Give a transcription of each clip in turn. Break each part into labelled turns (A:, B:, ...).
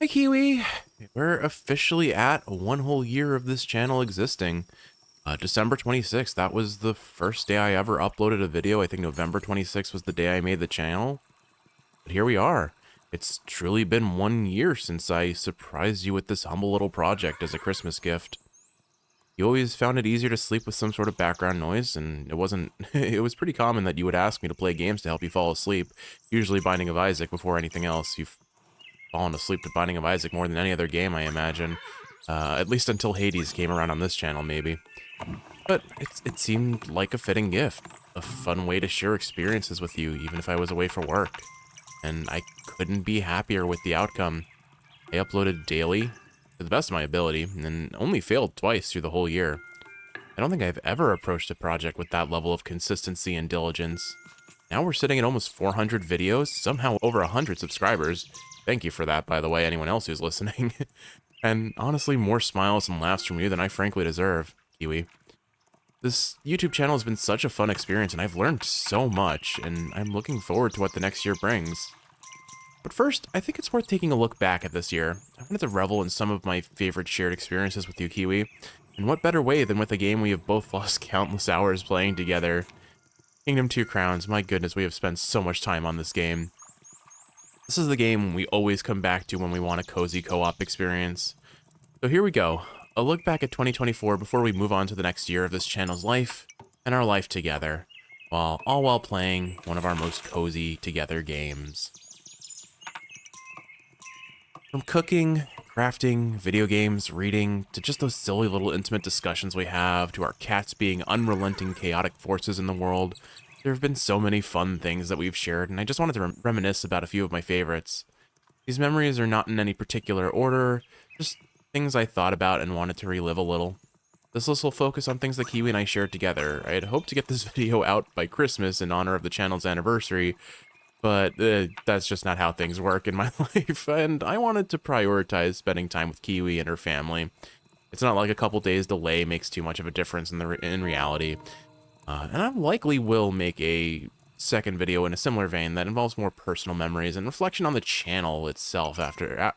A: Hi, Kiwi. We're officially at one whole year of this channel existing. December 26th, that was the first day I ever uploaded a video. I think November 26th was the day I made the channel. But here we are. It's truly been 1 year since I surprised you with this humble little project as a Christmas gift. You always found it easier to sleep with some sort of background noise, and it wasn't. It was pretty common that you would ask me to play games to help you fall asleep, usually Binding of Isaac before anything else. You've fallen asleep to Binding of Isaac more than any other game, I imagine. At least until Hades came around on this channel, maybe. But it seemed like a fitting gift, a fun way to share experiences with you, even if I was away for work. And I couldn't be happier with the outcome. I uploaded daily, to the best of my ability, and only failed twice through the whole year. I don't think I've ever approached a project with that level of consistency and diligence. Now we're sitting at almost 400 videos, somehow over 100 subscribers. Thank you for that, by the way, anyone else who's listening. And honestly, more smiles and laughs from you than I frankly deserve, Kiwi. This YouTube channel has been such a fun experience, and I've learned so much, and I'm looking forward to what the next year brings. But first, I think it's worth taking a look back at this year. I wanted to revel in some of my favorite shared experiences with you, Kiwi. And what better way than with a game we have both lost countless hours playing together. Kingdom 2 Crowns, my goodness, we have spent so much time on this game. This is the game we always come back to when we want a cozy co-op experience. So here we go, a look back at 2024 before we move on to the next year of this channel's life, and our life together, all while playing one of our most cozy together games. From cooking, crafting, video games, reading, to just those silly little intimate discussions we have, to our cats being unrelenting chaotic forces in the world, there have been so many fun things that we've shared, and I just wanted to reminisce about a few of my favorites. These memories are not in any particular order, just things I thought about and wanted to relive a little. This list will focus on things that Kiwi and I shared together. I had hoped to get this video out by Christmas in honor of the channel's anniversary, but that's just not how things work in my life, and I wanted to prioritize spending time with Kiwi and her family. It's not like a couple days delay makes too much of a difference in reality. And I likely will make a second video in a similar vein that involves more personal memories and reflection on the channel itself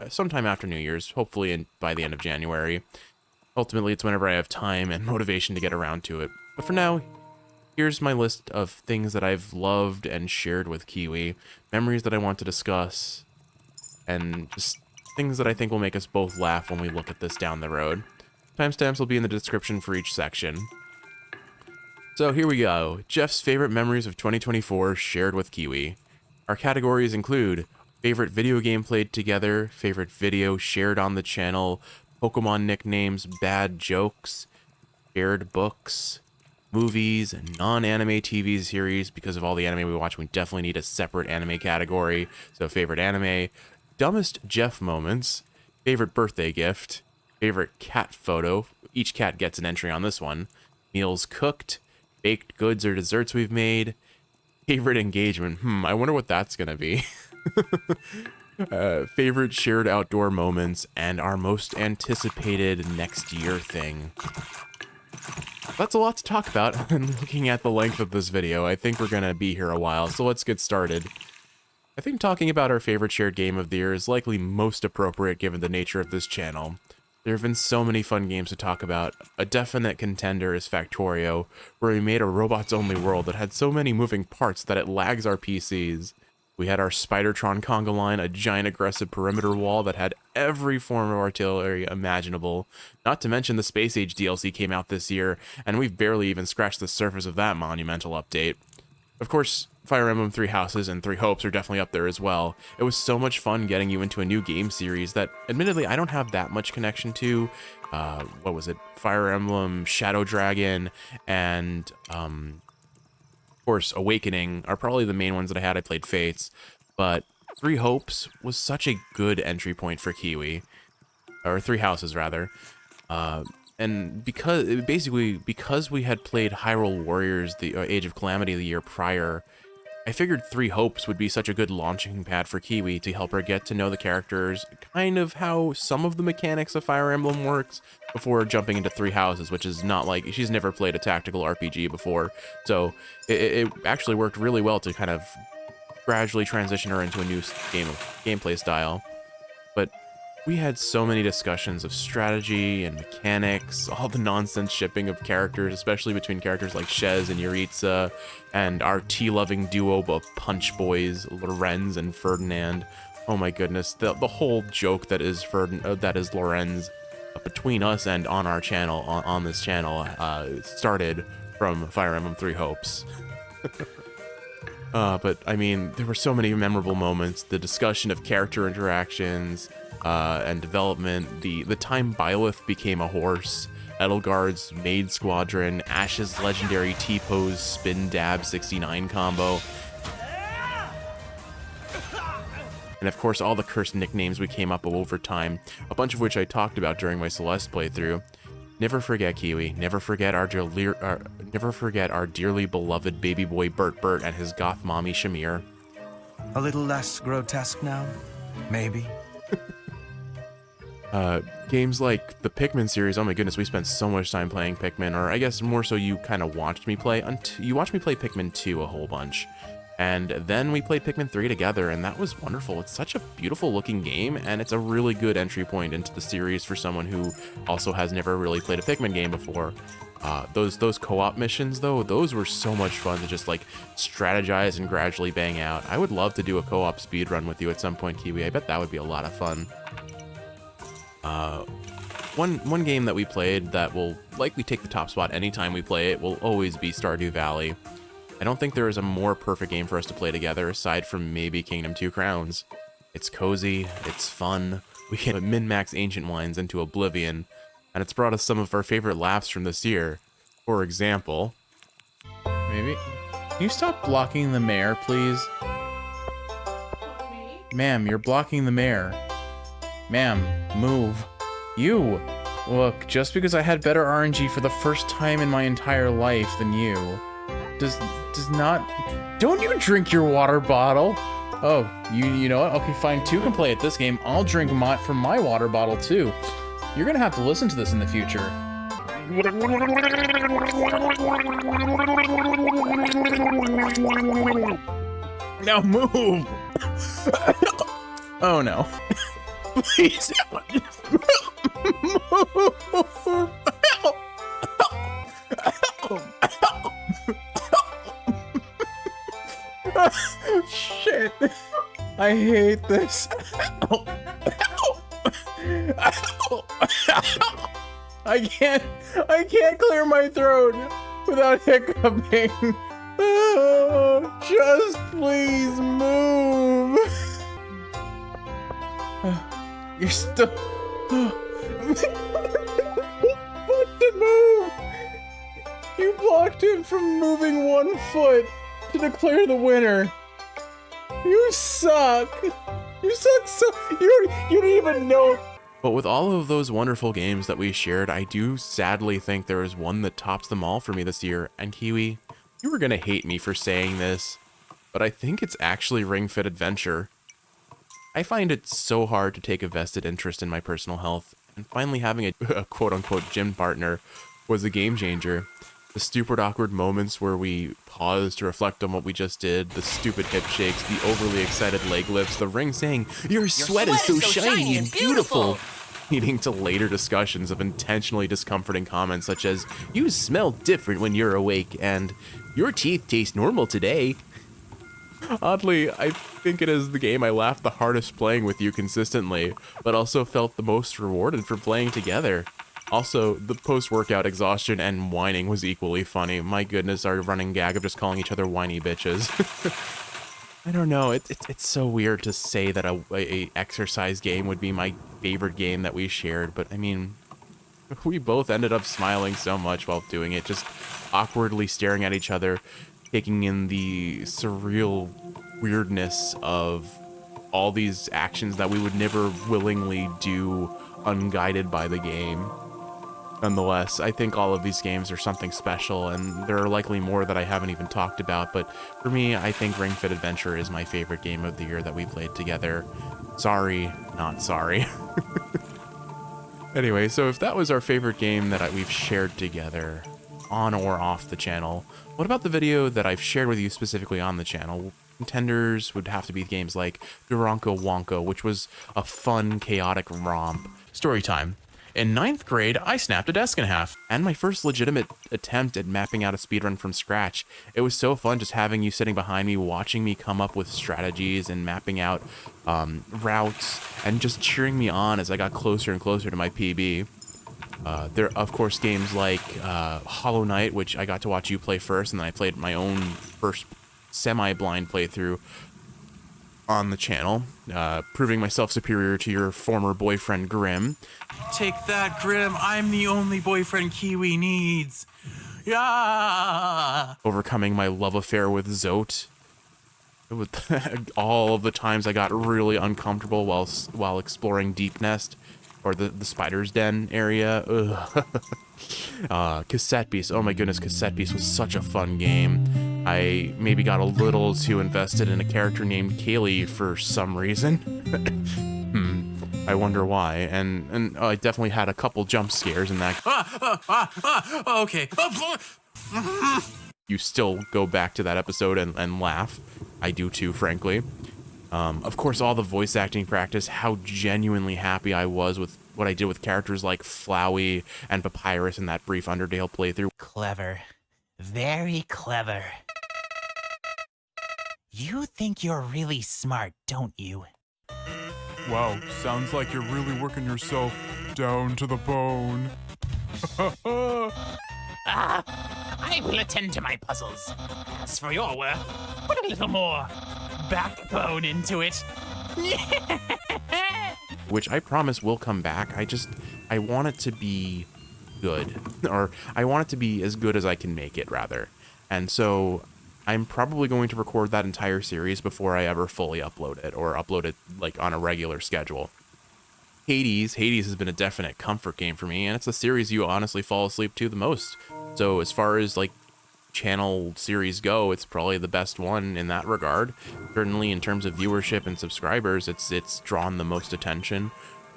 A: sometime after New Year's, hopefully by the end of January. Ultimately, it's whenever I have time and motivation to get around to it. But for now, here's my list of things that I've loved and shared with Kiwi, memories that I want to discuss, and just things that I think will make us both laugh when we look at this down the road. Timestamps will be in the description for each section. So here we go, Jeff's favorite memories of 2024 shared with Kiwi. Our categories include favorite video game played together, favorite video shared on the channel, Pokémon nicknames, bad jokes, shared books, movies, and non-anime TV series. Because of all the anime we watch, we definitely need a separate anime category. So favorite anime, dumbest Jeff moments, favorite birthday gift, favorite cat photo, each cat gets an entry on this one, meals cooked, baked goods or desserts we've made, favorite engagement, I wonder what that's gonna be. Favorite shared outdoor moments, and our most anticipated next year thing. That's a lot to talk about, and looking at the length of this video, I think we're gonna be here a while, so let's get started. I think talking about our favorite shared game of the year is likely most appropriate given the nature of this channel. There have been so many fun games to talk about. A definite contender is Factorio, where we made a robots-only world that had so many moving parts that it lags our PCs. We had our Spidertron conga line, a giant aggressive perimeter wall that had every form of artillery imaginable. Not to mention the Space Age DLC came out this year, and we've barely even scratched the surface of that monumental update. Of course, Fire Emblem 3 Houses and 3 Hopes are definitely up there as well. It was so much fun getting you into a new game series that, admittedly, I don't have that much connection to. What was it? Fire Emblem, Shadow Dragon, and, of course, Awakening are probably the main ones that I had. I played Fates, but 3 Hopes was such a good entry point for Kiwi. Or 3 Houses, rather. And because we had played Hyrule Warriors, the Age of Calamity the year prior, I figured 3 Hopes would be such a good launching pad for Kiwi to help her get to know the characters, kind of how some of the mechanics of Fire Emblem works, before jumping into 3 Houses, which is not like, she's never played a tactical RPG before, so it actually worked really well to kind of gradually transition her into a new gameplay style. But We had so many discussions of strategy and mechanics, all the nonsense shipping of characters, especially between characters like Shez and Yuritsa, and our tea-loving duo of Punch Boys, Lorenz and Ferdinand. Oh my goodness, the whole joke that is Lorenz between us and on our channel, on this channel, started from Fire Emblem Three Hopes. But I mean, there were so many memorable moments. The discussion of character interactions and development. The time Byleth became a horse. Edelgard's Maid Squadron. Ash's legendary T-pose spin dab 69 combo. And of course, all the cursed nicknames we came up with over time, a bunch of which I talked about during my Celeste playthrough. Never forget Kiwi. Never forget our dearly beloved baby boy Bert and his goth mommy Shamir.
B: A little less grotesque now, maybe.
A: Games like the Pikmin series. Oh my goodness, we spent so much time playing Pikmin, or I guess more so you kind of watched me play. You watched me play Pikmin 2 a whole bunch. And then we played Pikmin 3 together, and that was wonderful. It's such a beautiful looking game, and it's a really good entry point into the series for someone who also has never really played a Pikmin game before. Those co-op missions, though, those were so much fun to just, like, strategize and gradually bang out. I would love to do a co-op speedrun with you at some point, Kiwi. I bet that would be a lot of fun. One game that we played that will likely take the top spot anytime we play it will always be Stardew Valley. I don't think there is a more perfect game for us to play together aside from maybe Kingdom 2 Crowns. It's cozy, it's fun, we can min-max ancient wines into oblivion, and it's brought us some of our favorite laughs from this year. For example...
C: Maybe? Can you stop blocking the mayor, please? Ma'am, you're blocking the mayor. Ma'am, move. You! Look, just because I had better RNG for the first time in my entire life than you, does not... Don't you drink your water bottle! Oh, you know what? Okay, fine, two can play at this game. I'll drink from my water bottle, too. You're gonna have to listen to this in the future. Now move! Oh no. Please. Shit. I hate this. I can't clear my throat without hiccuping. Just please move. You're still... What to move? You blocked him from moving 1 foot to declare the winner. You suck. You suck so... You don't even know...
A: But with all of those wonderful games that we shared, I do sadly think there is one that tops them all for me this year. And Kiwi, you were gonna hate me for saying this, but I think it's actually Ring Fit Adventure. I find it so hard to take a vested interest in my personal health, and finally having a quote-unquote gym partner was a game changer. The stupid awkward moments where we pause to reflect on what we just did, the stupid hip shakes, the overly excited leg lifts, the ring saying, your sweat is so shiny and beautiful, leading to later discussions of intentionally discomforting comments such as, you smell different when you're awake, and your teeth taste normal today. Oddly, I think it is the game I laughed the hardest playing with you consistently, but also felt the most rewarded for playing together. Also, the post-workout exhaustion and whining was equally funny. My goodness, our running gag of just calling each other whiny bitches. I don't know, it's so weird to say that a exercise game would be my favorite game that we shared, but I mean, we both ended up smiling so much while doing it, just awkwardly staring at each other, taking in the surreal weirdness of all these actions that we would never willingly do unguided by the game. Nonetheless, I think all of these games are something special, and there are likely more that I haven't even talked about, but for me, I think Ring Fit Adventure is my favorite game of the year that we played together. Sorry, not sorry. Anyway, so if that was our favorite game that we've shared together, on or off the channel, what about the video that I've shared with you specifically on the channel? Contenders would have to be games like Duranko Wonka, which was a fun, chaotic romp. Story time. In 9th grade, I snapped a desk in half, and my first legitimate attempt at mapping out a speedrun from scratch. It was so fun just having you sitting behind me, watching me come up with strategies and mapping out routes, and just cheering me on as I got closer and closer to my PB. There are, of course, games like Hollow Knight, which I got to watch you play first, and then I played my own first semi-blind playthrough on the channel, proving myself superior to your former boyfriend, Grim.
D: Take that, Grim. I'm the only boyfriend Kiwi needs. Yeah.
A: Overcoming my love affair with Zote. With all of the times I got really uncomfortable while exploring Deep Nest, or the Spider's Den area. Cassette Beast. Oh my goodness, Cassette Beast was such a fun game. I maybe got a little too invested in a character named Kaylee for some reason. I wonder why. And I definitely had a couple jump scares in that.
D: Okay.
A: You still go back to that episode and laugh. I do too, frankly. Of course, all the voice acting practice, how genuinely happy I was with what I did with characters like Flowey and Papyrus in that brief Undertale playthrough.
E: Clever. Very clever. You think you're really smart, don't you?
F: Wow, sounds like you're really working yourself down to the bone.
E: I will attend to my puzzles. As for your work, put a little more backbone into it.
A: Which I promise will come back. I want it to be good. Or I want it to be as good as I can make it, rather. And so I'm probably going to record that entire series before I ever fully upload it, or upload it like on a regular schedule. Hades has been a definite comfort game for me, and it's the series you honestly fall asleep to the most. So as far as like channel series go, it's probably the best one in that regard. Certainly in terms of viewership and subscribers, it's drawn the most attention.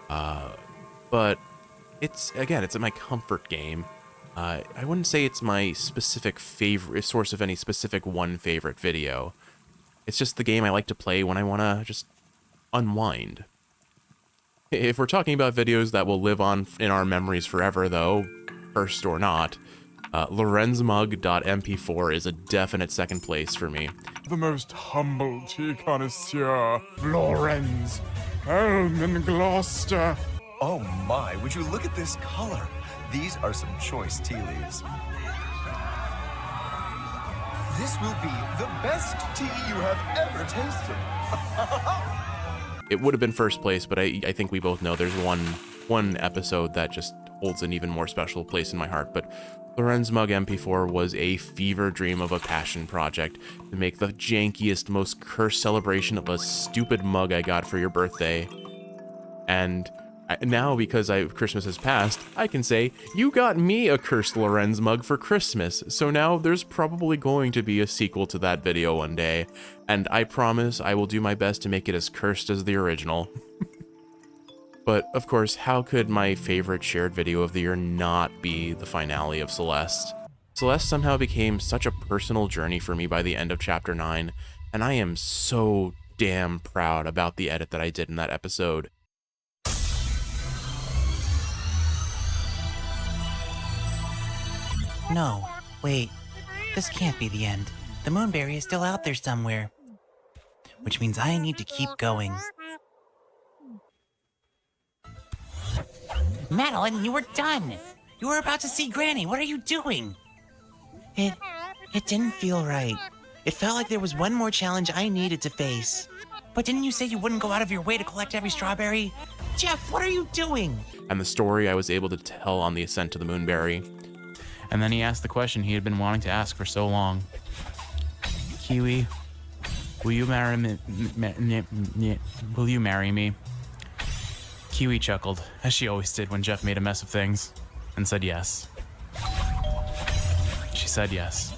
A: But it's my comfort game. I wouldn't say it's my specific favorite source of any specific one favorite video. It's just the game I like to play when I want to just unwind. If we're talking about videos that will live on in our memories forever, though, cursed or not, lorenzmug.mp4 is a definite second place for me.
F: The most humble tea connoisseur, Lorenz, Helm in Gloucester.
B: Oh my, would you look at this color? These are some choice tea leaves. This will be the best tea you have ever tasted.
A: It would have been first place, but I think we both know there's one episode that just holds an even more special place in my heart. But Lorenz Mug MP4 was a fever dream of a passion project to make the jankiest, most cursed celebration of a stupid mug I got for your birthday. And now, because Christmas has passed, I can say, you got me a cursed Lorenz mug for Christmas, so now there's probably going to be a sequel to that video one day, and I promise I will do my best to make it as cursed as the original. But, of course, how could my favorite shared video of the year not be the finale of Celeste? Celeste somehow became such a personal journey for me by the end of Chapter 9, and I am so damn proud about the edit that I did in that episode.
E: No, wait. This can't be the end. The moonberry is still out there somewhere. Which means I need to keep going. Madeline, you were done! You were about to see Granny. What are you doing? It didn't feel right. It felt like there was one more challenge I needed to face. But didn't you say you wouldn't go out of your way to collect every strawberry? Jeff, what are you doing?
A: And the story I was able to tell on the ascent to the moonberry.
C: And then he asked the question he had been wanting to ask for so long. Kiwi, will you marry me? Will you marry me? Kiwi chuckled, as she always did when Jeff made a mess of things, and said yes. She said yes.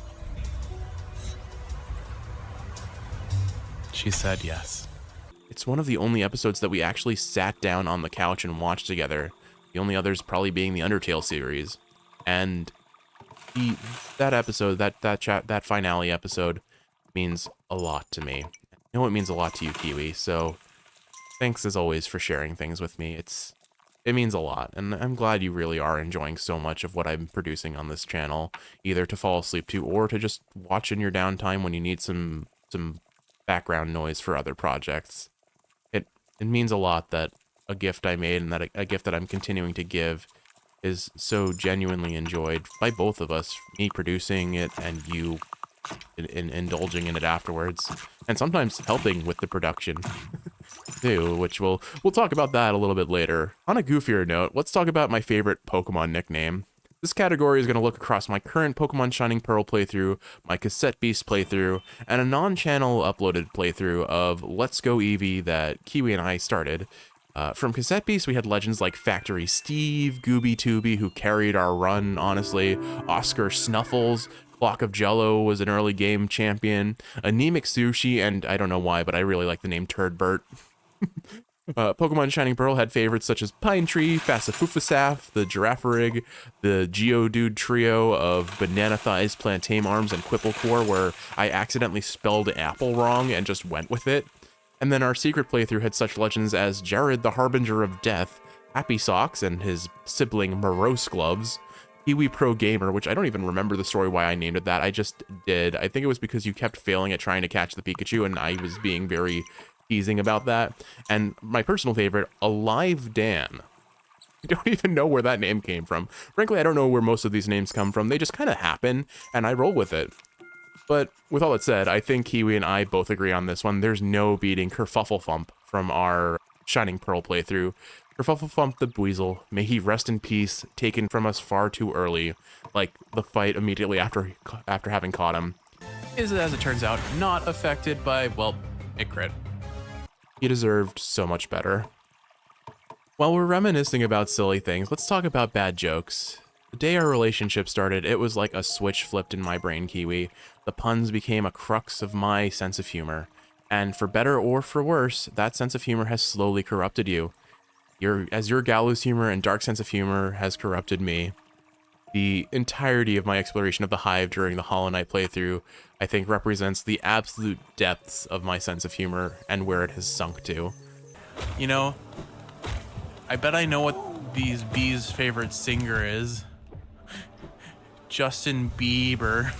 C: She said yes.
A: It's one of the only episodes that we actually sat down on the couch and watched together. The only others probably being the Undertale series. And that episode, that finale episode, means a lot to me. I know it means a lot to you, Kiwi, so thanks as always for sharing things with me. It means a lot, and I'm glad you really are enjoying so much of what I'm producing on this channel, either to fall asleep to or to just watch in your downtime when you need some background noise for other projects. It means a lot that a gift I made and that a gift that I'm continuing to give is so genuinely enjoyed by both of us, me producing it and you in indulging in it afterwards, and sometimes helping with the production too, which we'll talk about that a little bit later. On a goofier note, let's talk about my favorite Pokemon nickname. This category is going to look across my current Pokemon Shining Pearl playthrough, my Cassette Beast playthrough, and a non-channel uploaded playthrough of Let's Go Eevee that Kiwi and I started. From Cassette Beast, we had legends like Factory Steve, Gooby Tooby, who carried our run, honestly, Oscar Snuffles, Flock of Jello was an early game champion, Anemic Sushi, and I don't know why, but I really like the name Turdbert. Pokemon Shining Pearl had favorites such as Pine Tree, Fassafufasaf, the Girafarig, the Geodude trio of Banana Thighs, Plantain Arms, and Quipplecore, where I accidentally spelled apple wrong and just went with it. And then our secret playthrough had such legends as Jared the Harbinger of Death, Happy Socks and his sibling Morose Gloves, Kiwi Pro Gamer, which I don't even remember the story why I named it that, I just did. I think it was because you kept failing at trying to catch the Pikachu and I was being very teasing about that. And my personal favorite, Alive Dan. I don't even know where that name came from. Frankly, I don't know where most of these names come from. They just kind of happen, and I roll with it. But with all that said, I think Kiwi and I both agree on this one. There's no beating Kerfufflefump from our Shining Pearl playthrough. Kerfufflefump the Buizel, may he rest in peace, taken from us far too early, like the fight immediately after having caught him, is, as it turns out, not affected by, well, a crit. He deserved so much better. While we're reminiscing about silly things, let's talk about bad jokes. The day our relationship started, it was like a switch flipped in my brain, Kiwi. The puns became a crux of my sense of humor. And for better or for worse, that sense of humor has slowly corrupted you. As your gallows humor and dark sense of humor has corrupted me. The entirety of my exploration of the Hive during the Hollow Knight playthrough, I think, represents the absolute depths of my sense of humor and where it has sunk to.
D: You know, I bet I know what these bees' favorite singer is. Justin Bieber.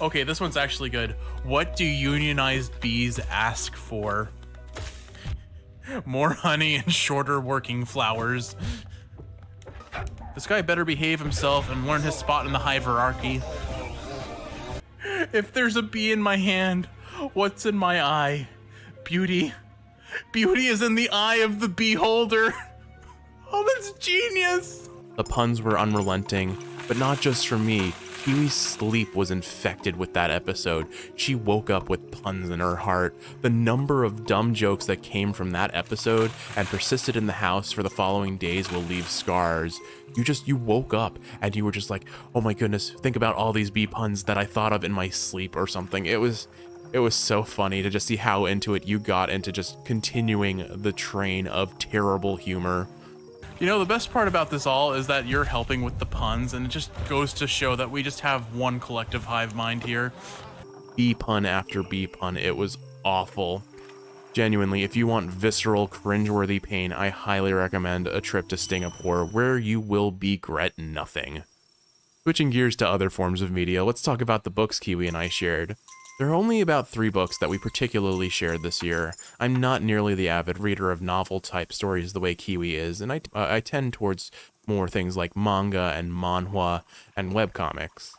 D: Okay, this one's actually good. What do unionized bees ask for? More honey and shorter working flowers. This guy better behave himself and learn his spot in the hive hierarchy. If there's a bee in my hand, what's in my eye? Beauty. Beauty is in the eye of the beholder. Oh, that's genius.
A: The puns were unrelenting, but not just for me. Kiwi's sleep was infected with that episode. She woke up with puns in her heart. The number of dumb jokes that came from that episode and persisted in the house for the following days will leave scars. You woke up and you were just like, oh my goodness, think about all these bee puns that I thought of in my sleep or something. It was so funny to just see how into it you got into just continuing the train of terrible humor.
D: You know, the best part about this all is that you're helping with the puns, and it just goes to show that we just have one collective hive mind here.
A: Bee pun after bee pun, it was awful. Genuinely, if you want visceral, cringeworthy pain, I highly recommend a trip to Singapore, where you will regret nothing. Switching gears to other forms of media, let's talk about the books Kiwi and I shared. There are only about 3 books that we particularly shared this year. I'm not nearly the avid reader of novel-type stories the way Kiwi is, and I tend towards more things like manga and manhwa and webcomics.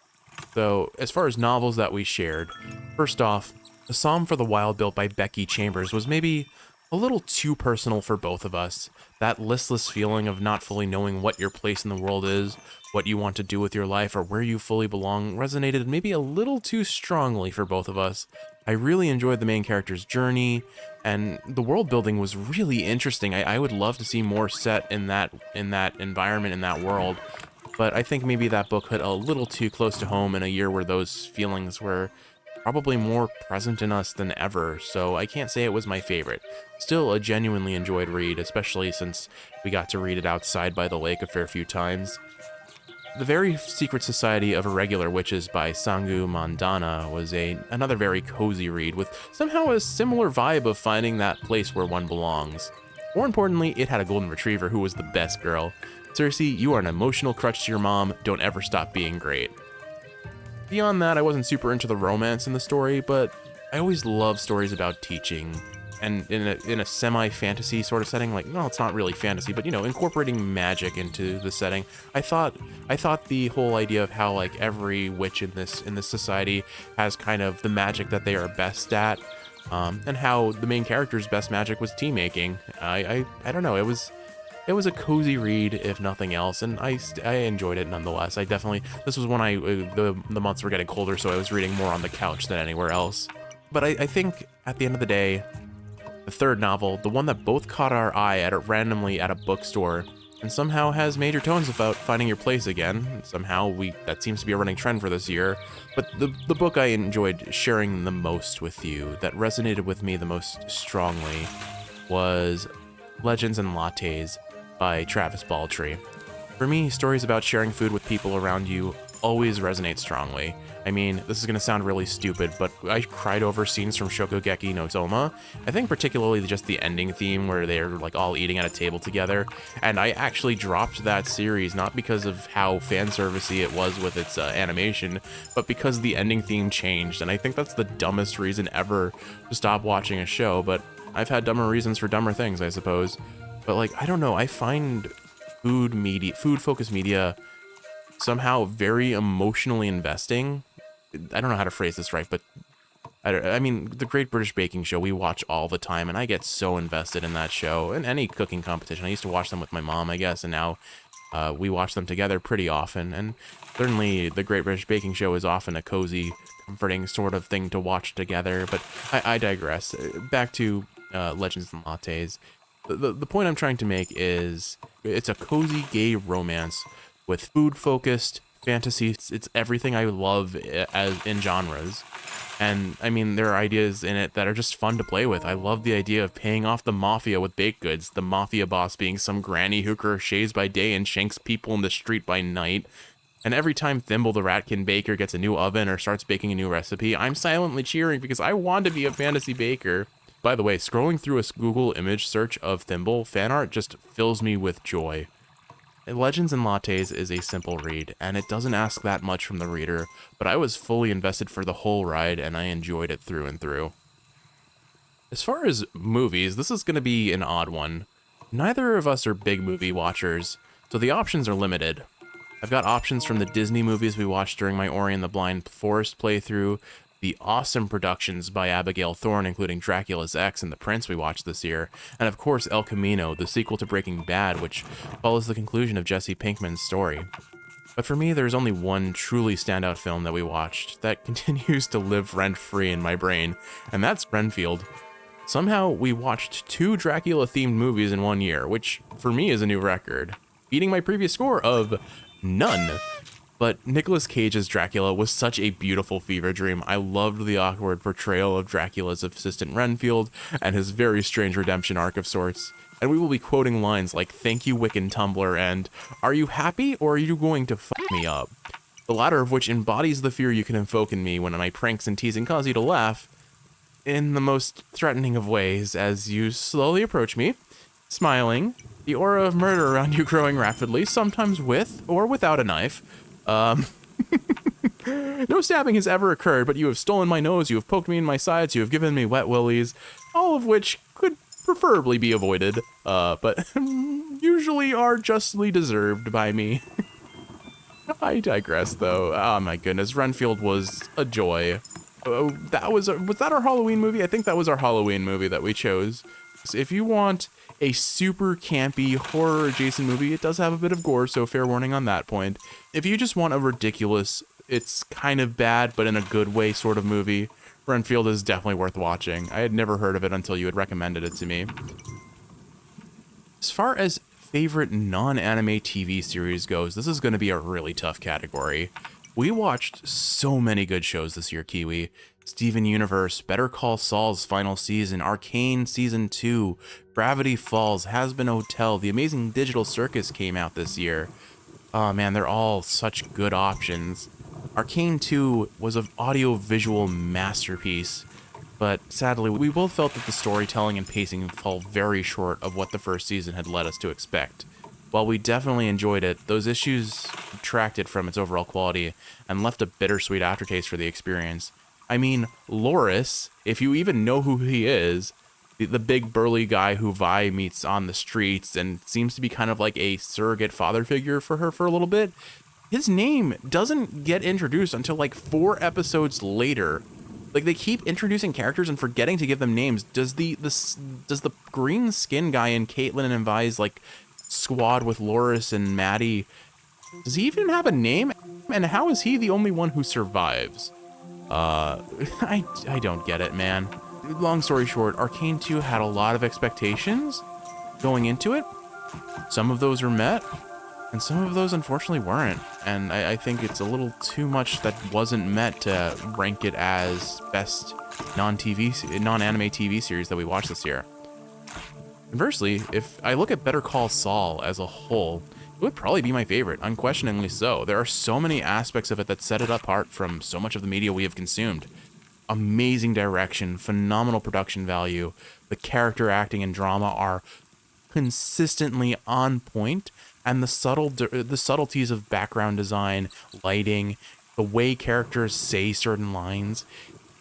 A: So, as far as novels that we shared, first off, The Psalm for the Wild Built by Becky Chambers was maybe a little too personal for both of us. That listless feeling of not fully knowing what your place in the world is, what you want to do with your life, or where you fully belong resonated maybe a little too strongly for both of us. I really enjoyed the main character's journey, and the world building was really interesting. I would love to see more set in that environment, in that world, but I think maybe that book hit a little too close to home in a year where those feelings were probably more present in us than ever, so I can't say it was my favorite. Still a genuinely enjoyed read, especially since we got to read it outside by the lake a fair few times. The Very Secret Society of Irregular Witches by Sangu Mandana was another very cozy read with somehow a similar vibe of finding that place where one belongs. More importantly, it had a golden retriever who was the best girl. Cersei, you are an emotional crutch to your mom, don't ever stop being great. Beyond that, I wasn't super into the romance in the story, but I always love stories about teaching, and in a semi-fantasy sort of setting, like, no, it's not really fantasy, but, you know, incorporating magic into the setting. I thought the whole idea of how, like, every witch in this society has kind of the magic that they are best at, and how the main character's best magic was tea making. I don't know, it was a cozy read, if nothing else, and I enjoyed it nonetheless. This was when the months were getting colder, so I was reading more on the couch than anywhere else. But I think at the end of the day, the third novel, the one that both caught our eye randomly at a bookstore, and somehow has major tones about finding your place again. Somehow that seems to be a running trend for this year. But the book I enjoyed sharing the most with you, that resonated with me the most strongly, was Legends and Lattes by Travis Baldtree. For me, stories about sharing food with people around you always resonate strongly. I mean, this is going to sound really stupid, but I cried over scenes from Shokugeki no Soma. I think particularly just the ending theme where they're like all eating at a table together. And I actually dropped that series not because of how fan servicey it was with its animation, but because the ending theme changed. And I think that's the dumbest reason ever to stop watching a show, but I've had dumber reasons for dumber things, I suppose. But like, I don't know, I find food-focused media somehow very emotionally investing. I don't know how to phrase this right, but I mean, the Great British Baking Show we watch all the time, and I get so invested in that show, and any cooking competition. I used to watch them with my mom, I guess, and now we watch them together pretty often, and certainly the Great British Baking Show is often a cozy, comforting sort of thing to watch together, but I digress. Back to Legends and Lattes. The point I'm trying to make is it's a cozy gay romance with food-focused fantasy. It's everything I love as in genres. And I mean, there are ideas in it that are just fun to play with. I love the idea of paying off the mafia with baked goods, the mafia boss being some granny who crochets by day and shanks people in the street by night. And every time Thimble the Ratkin baker gets a new oven or starts baking a new recipe, I'm silently cheering because I want to be a fantasy baker. By the way, scrolling through a Google image search of Thimble fan art just fills me with joy. Legends and Lattes is a simple read, and it doesn't ask that much from the reader, but I was fully invested for the whole ride, and I enjoyed it through and through. As far as movies, this is going to be an odd one. Neither of us are big movie watchers, so the options are limited. I've got options from the Disney movies we watched during my Ori and the Blind Forest playthrough, the awesome productions by Abigail Thorne, including Dracula's Ex and The Prince we watched this year, and of course El Camino, the sequel to Breaking Bad, which follows the conclusion of Jesse Pinkman's story. But for me, there's only one truly standout film that we watched that continues to live rent-free in my brain, and that's Renfield. Somehow, we watched 2 Dracula-themed movies in one year, which for me is a new record, beating my previous score of none. But Nicolas Cage's Dracula was such a beautiful fever dream. I loved the awkward portrayal of Dracula's assistant Renfield and his very strange redemption arc of sorts. And we will be quoting lines like, "Thank you, Wiccan Tumblr," and "Are you happy or are you going to fuck me up?" The latter of which embodies the fear you can invoke in me when my pranks and teasing cause you to laugh in the most threatening of ways as you slowly approach me, smiling, the aura of murder around you growing rapidly, sometimes with or without a knife. No stabbing has ever occurred, but you have stolen my nose, you have poked me in my sides, you have given me wet willies, all of which could preferably be avoided, but usually are justly deserved by me. I digress, though. Oh my goodness, Renfield was a joy. Was that our Halloween movie? I think that was our Halloween movie that we chose. So if you want a super campy horror adjacent movie, it does have a bit of gore, so fair warning on that point. If you just want a ridiculous, it's kind of bad but in a good way sort of movie, Renfield is definitely worth watching. I had never heard of it until you had recommended it to me. As far as favorite non-anime TV series goes, this is going to be a really tough category. We watched so many good shows this year, Kiwi. Steven Universe, Better Call Saul's final season, Arcane Season 2, Gravity Falls, Has Been Hotel, The Amazing Digital Circus came out this year. Oh man, they're all such good options. Arcane 2 was an audio-visual masterpiece, but sadly, we both felt that the storytelling and pacing fell very short of what the first season had led us to expect. While we definitely enjoyed it, those issues detracted from its overall quality and left a bittersweet aftertaste for the experience. I mean, Loris, if you even know who he is, the big burly guy who Vi meets on the streets and seems to be kind of like a surrogate father figure for her for a little bit, his name doesn't get introduced until like 4 episodes later. Like, they keep introducing characters and forgetting to give them names. Does the green skin guy in Caitlyn and Vi's like squad with Loris and Maddie, does he even have a name? And how is he the only one who survives? I don't get it, man. Long story short, Arcane 2 had a lot of expectations going into it. Some of those were met, and some of those unfortunately weren't. And I think it's a little too much that wasn't met to rank it as best non-anime TV series that we watched this year. Conversely, if I look at Better Call Saul as a whole, it would probably be my favorite, unquestioningly so. There are so many aspects of it that set it apart from so much of the media we have consumed. Amazing direction, phenomenal production value, the character acting and drama are consistently on point, and the subtleties of background design, lighting, the way characters say certain lines,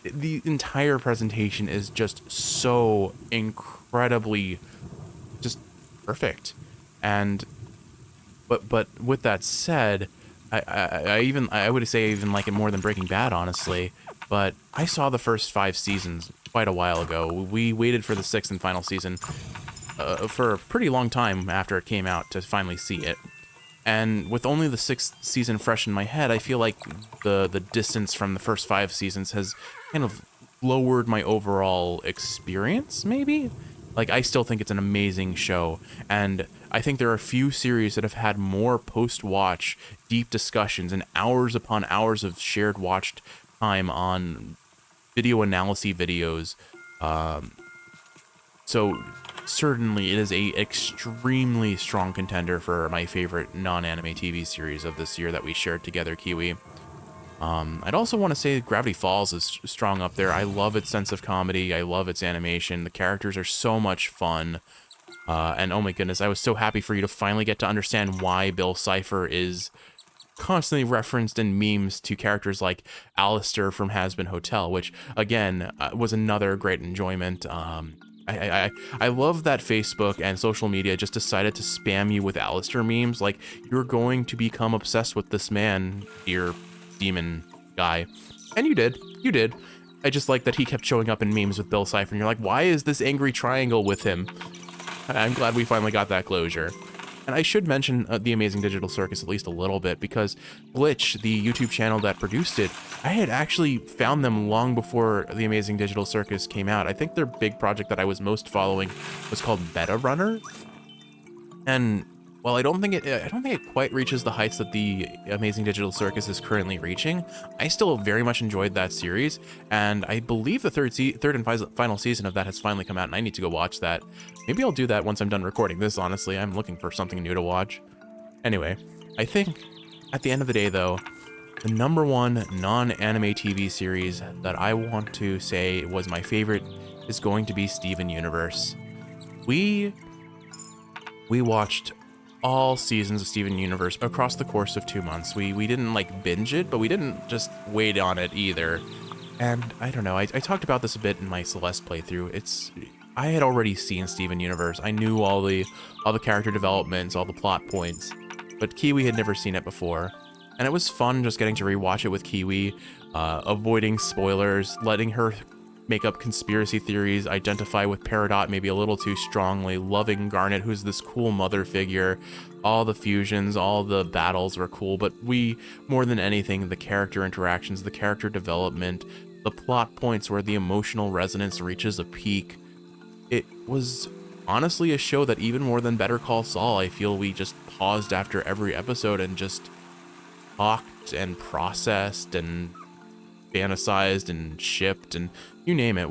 A: the entire presentation is just so incredibly just perfect. And but with that said, I would say I even like it more than Breaking Bad, honestly. But I saw the first 5 seasons quite a while ago. We waited for the 6th and final season for a pretty long time after it came out to finally see it. And with only the 6th season fresh in my head, I feel like the distance from the first 5 seasons has kind of lowered my overall experience, maybe? Like, I still think it's an amazing show, and I think there are a few series that have had more post-watch deep discussions and hours upon hours of shared watched time on video analysis videos. So certainly it is a extremely strong contender for my favorite non-anime TV series of this year that we shared together, Kiwi. I'd also want to say Gravity Falls is strong up there. I love its sense of comedy. I love its animation. The characters are so much fun. And oh my goodness, I was so happy for you to finally get to understand why Bill Cipher is constantly referenced in memes to characters like Alistair from Hazbin Hotel, which again was another great enjoyment. I love that Facebook and social media just decided to spam you with Alistair memes. Like, you're going to become obsessed with this man, dear demon guy. And you did. I just like that he kept showing up in memes with Bill Cipher, and you're like, why is this angry triangle with him? I'm glad we finally got that closure. And I should mention The Amazing Digital Circus at least a little bit, because Glitch, the YouTube channel that produced it, I had actually found them long before The Amazing Digital Circus came out. I think their big project that I was most following was called Beta Runner. And while I don't think it quite reaches the heights that The Amazing Digital Circus is currently reaching, I still very much enjoyed that series, and I believe the third and final season of that has finally come out, and I need to go watch that. Maybe I'll do that once I'm done recording this, honestly. I'm looking for something new to watch. Anyway, I think at the end of the day, though, the #1 non-anime TV series that I want to say was my favorite is going to be Steven Universe. We watched all seasons of Steven Universe across the course of 2 months. We didn't like binge it, but we didn't just wait on it either. And I don't know, I talked about this a bit in my Celeste playthrough. I had already seen Steven Universe. I knew all the character developments, all the plot points, but Kiwi had never seen it before. And it was fun just getting to rewatch it with Kiwi, avoiding spoilers, letting her make up conspiracy theories, identify with Peridot maybe a little too strongly, loving Garnet, who's this cool mother figure. All the fusions, all the battles were cool, but more than anything, the character interactions, the character development, the plot points where the emotional resonance reaches a peak. It was honestly a show that, even more than Better Call Saul, I feel we just paused after every episode and just talked and processed and fantasized and shipped and you name it.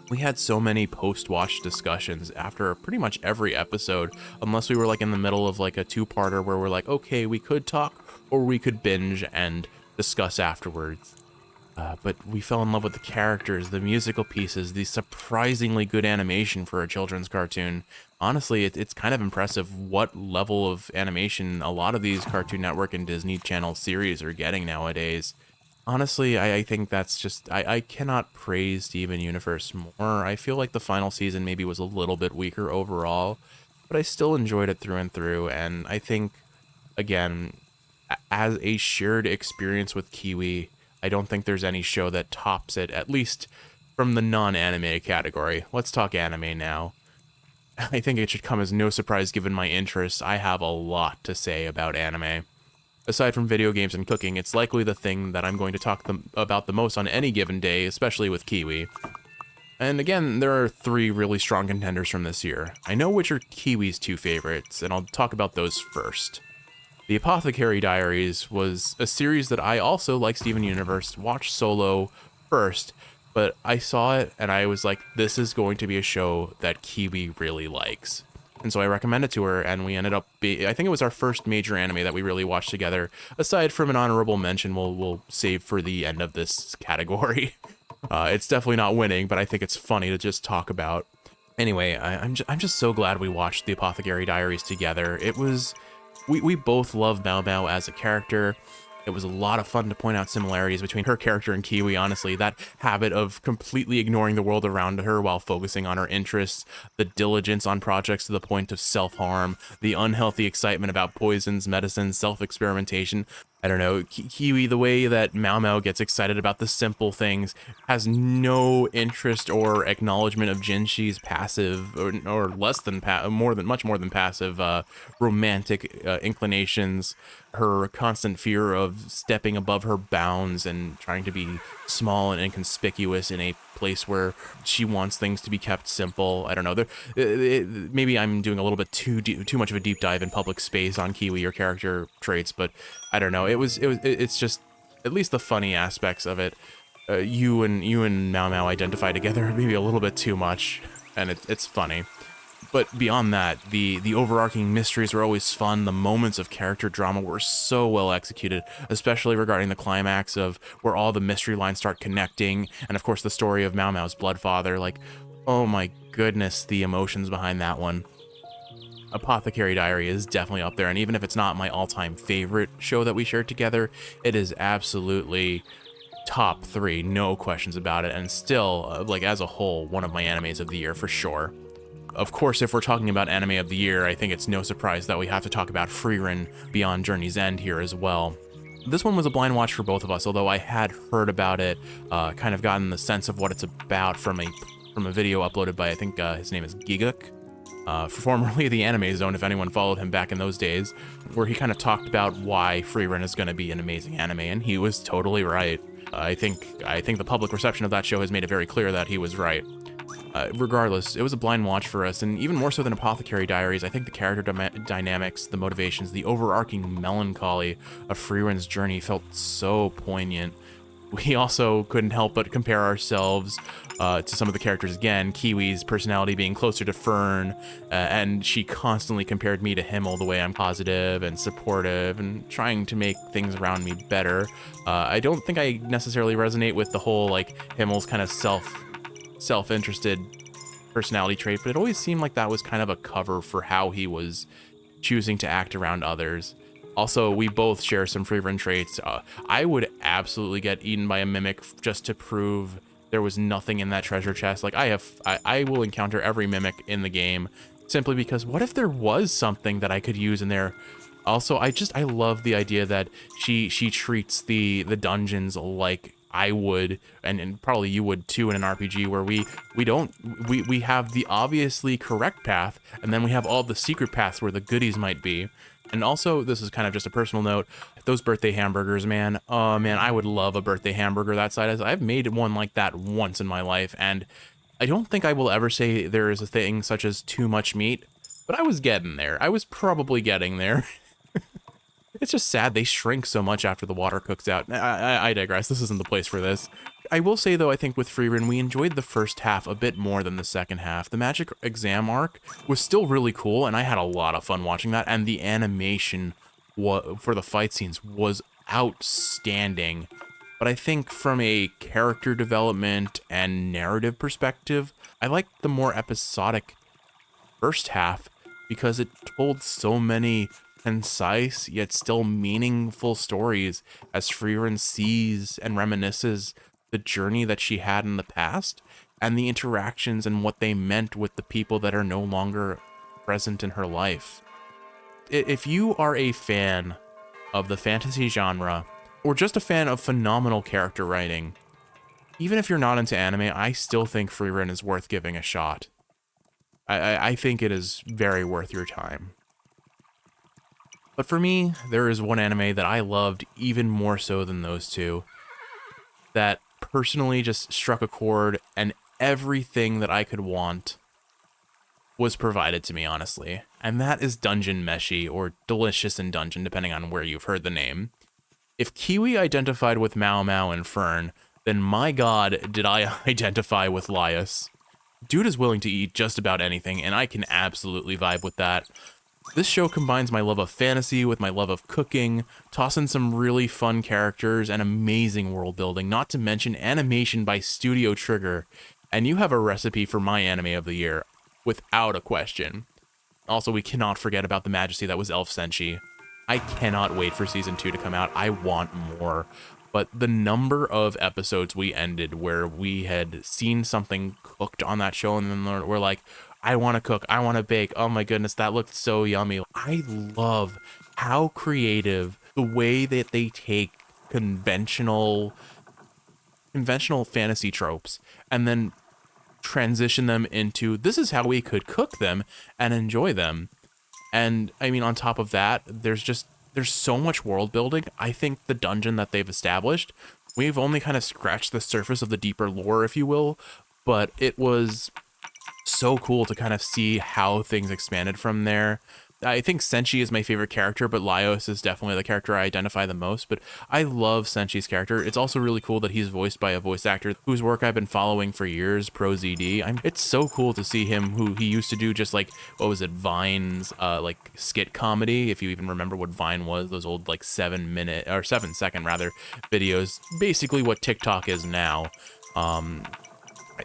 A: We had so many post-watch discussions after pretty much every episode, unless we were like in the middle of like a two-parter where we're like, okay, we could talk or we could binge and discuss afterwards. But we fell in love with the characters, the musical pieces, the surprisingly good animation for a children's cartoon. Honestly, it's kind of impressive what level of animation a lot of these Cartoon Network and Disney Channel series are getting nowadays. Honestly, I think that's just, I cannot praise Steven Universe more. I feel like the final season maybe was a little bit weaker overall, but I still enjoyed it through and through, and I think, again, as a shared experience with Kiwi, I don't think there's any show that tops it, at least from the non-anime category. Let's talk anime now. I think it should come as no surprise given my interests. I have a lot to say about anime. Aside from video games and cooking, it's likely the thing that I'm going to talk about the most on any given day, especially with Kiwi. And again, there are 3 really strong contenders from this year. I know which are Kiwi's 2 favorites, and I'll talk about those first. The Apothecary Diaries was a series that I also, like Steven Universe, watched solo first, but I saw it and I was like, this is going to be a show that Kiwi really likes. And so I recommended it to her, and we ended up I think it was our first major anime that we really watched together. Aside from an honorable mention, we'll save for the end of this category. It's definitely not winning, but I think it's funny to just talk about. Anyway, I'm just so glad we watched the Apothecary Diaries together. It was, we both love Mao Mao as a character. It was a lot of fun to point out similarities between her character and Kiwi, honestly. That habit of completely ignoring the world around her while focusing on her interests, the diligence on projects to the point of self-harm, the unhealthy excitement about poisons, medicines, self-experimentation. I don't know, Kiwi, the way that Mao Mao gets excited about the simple things, has no interest or acknowledgement of Jinshi's passive, or less than, much more than passive, romantic inclinations, her constant fear of stepping above her bounds and trying to be small and inconspicuous in a place where she wants things to be kept simple. I don't know. Maybe I'm doing a little bit too much of a deep dive in public space on Kiwi or character traits, but I don't know. It's just, at least the funny aspects of it. You and Mao Mao identify together maybe a little bit too much, and it's funny. But beyond that, the overarching mysteries were always fun. The moments of character drama were so well executed, especially regarding the climax of where all the mystery lines start connecting, and of course the story of Mao Mao's blood father. Like, oh my goodness, the emotions behind that one. Apothecary Diary is definitely up there, and even if it's not my all-time favorite show that we shared together, it is absolutely top 3, no questions about it, and still, like as a whole, one of my animes of the year for sure. Of course, if we're talking about anime of the year, I think it's no surprise that we have to talk about Frieren Beyond Journey's End here as well. This one was a blind watch for both of us, although I had heard about it, kind of gotten the sense of what it's about from a video uploaded by, I think his name is Giguk, formerly the Anime Zone, if anyone followed him back in those days, where he kind of talked about why Frieren is going to be an amazing anime, and he was totally right. I think the public reception of that show has made it very clear that he was right. Regardless, it was a blind watch for us, and even more so than Apothecary Diaries, I think the character dynamics, the motivations, the overarching melancholy of Frieren's journey felt so poignant. We also couldn't help but compare ourselves to some of the characters again, Kiwi's personality being closer to Fern, and she constantly compared me to Himmel, the way I'm positive and supportive and trying to make things around me better. I don't think I necessarily resonate with the whole, like, Himmel's kind of self-interested personality trait, but it always seemed like that was kind of a cover for how he was choosing to act around others. Also, we both share some Frieren traits. I would absolutely get eaten by a mimic just to prove there was nothing in that treasure chest. Like, I will encounter every mimic in the game simply because what if there was something that I could use in there? Also, I love the idea that she treats the dungeons like I would, and probably you would too in an RPG, where we have the obviously correct path, and then we have all the secret paths where the goodies might be. And also, this is kind of just a personal note, those birthday hamburgers, man, oh man, I would love a birthday hamburger that size. I've made one like that once in my life, and I don't think I will ever say there is a thing such as too much meat, but I was getting there. I was probably getting there. It's just sad they shrink so much after the water cooks out. I digress. This isn't the place for this. I will say, though, I think with Frieren, we enjoyed the first half a bit more than the second half. The magic exam arc was still really cool, and I had a lot of fun watching that, and the animation for the fight scenes was outstanding. But I think from a character development and narrative perspective, I liked the more episodic first half because it told so many concise yet still meaningful stories as Frieren sees and reminisces the journey that she had in the past and the interactions and what they meant with the people that are no longer present in her life. If you are a fan of the fantasy genre, or just a fan of phenomenal character writing, even if you're not into anime, I still think Frieren is worth giving a shot. I think it is very worth your time. But for me, there is one anime that I loved even more so than those two, that personally just struck a chord, and everything that I could want was provided to me, honestly. And that is Dungeon Meshi, or Delicious in Dungeon, depending on where you've heard the name. If Kiwi identified with Mao Mao and Fern, then my god, did I identify with Laius. Dude is willing to eat just about anything, and I can absolutely vibe with that. This show combines my love of fantasy with my love of cooking, toss in some really fun characters and amazing world building, not to mention animation by Studio Trigger, and you have a recipe for my anime of the year, without a question. Also, we cannot forget about the majesty that was Elf Senshi. I cannot wait for season 2 to come out. I want more. But the number of episodes we ended where we had seen something cooked on that show and then we're like, I want to cook, I want to bake. Oh my goodness, that looked so yummy. I love how creative the way that they take conventional fantasy tropes and then transition them into this is how we could cook them and enjoy them. And I mean, on top of that, there's so much world building. I think the dungeon that they've established, we've only kind of scratched the surface of the deeper lore, if you will, but it was so cool to kind of see how things expanded from there. I think Senshi is my favorite character, but Laios is definitely the character I identify the most, but I love Senshi's character. It's also really cool that he's voiced by a voice actor whose work I've been following for years, ProZD. It's so cool to see him, who he used to do just like, what was it, Vine's like skit comedy, if you even remember what Vine was, those old like 7-second rather videos, basically what TikTok is now.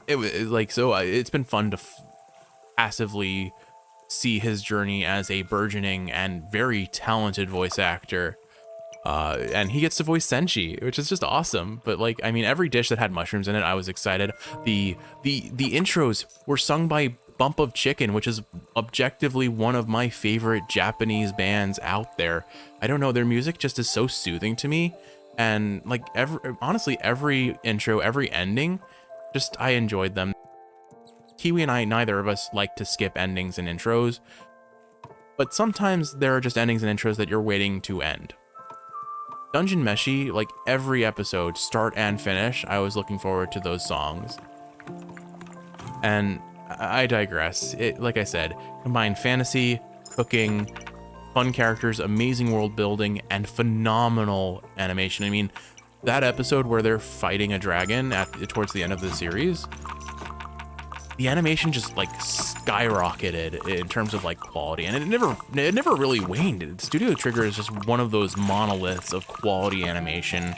A: It's been fun to passively see his journey as a burgeoning and very talented voice actor. And he gets to voice Senshi, which is just awesome. But like, I mean, every dish that had mushrooms in it, I was excited. The intros were sung by Bump of Chicken, which is objectively one of my favorite Japanese bands out there. I don't know, their music just is so soothing to me. And like honestly, every intro, every ending, just I enjoyed them. Kiwi and I, neither of us like to skip endings and intros, but sometimes there are just endings and intros that you're waiting to end. Dungeon Meshi, like every episode, start and finish, I was looking forward to those songs. And I digress. Like I said, combine fantasy, cooking, fun characters, amazing world building, and phenomenal animation. I mean, that episode where they're fighting a dragon towards the end of the series, the animation just like skyrocketed in terms of like quality, and it never really waned. Studio Trigger is just one of those monoliths of quality animation.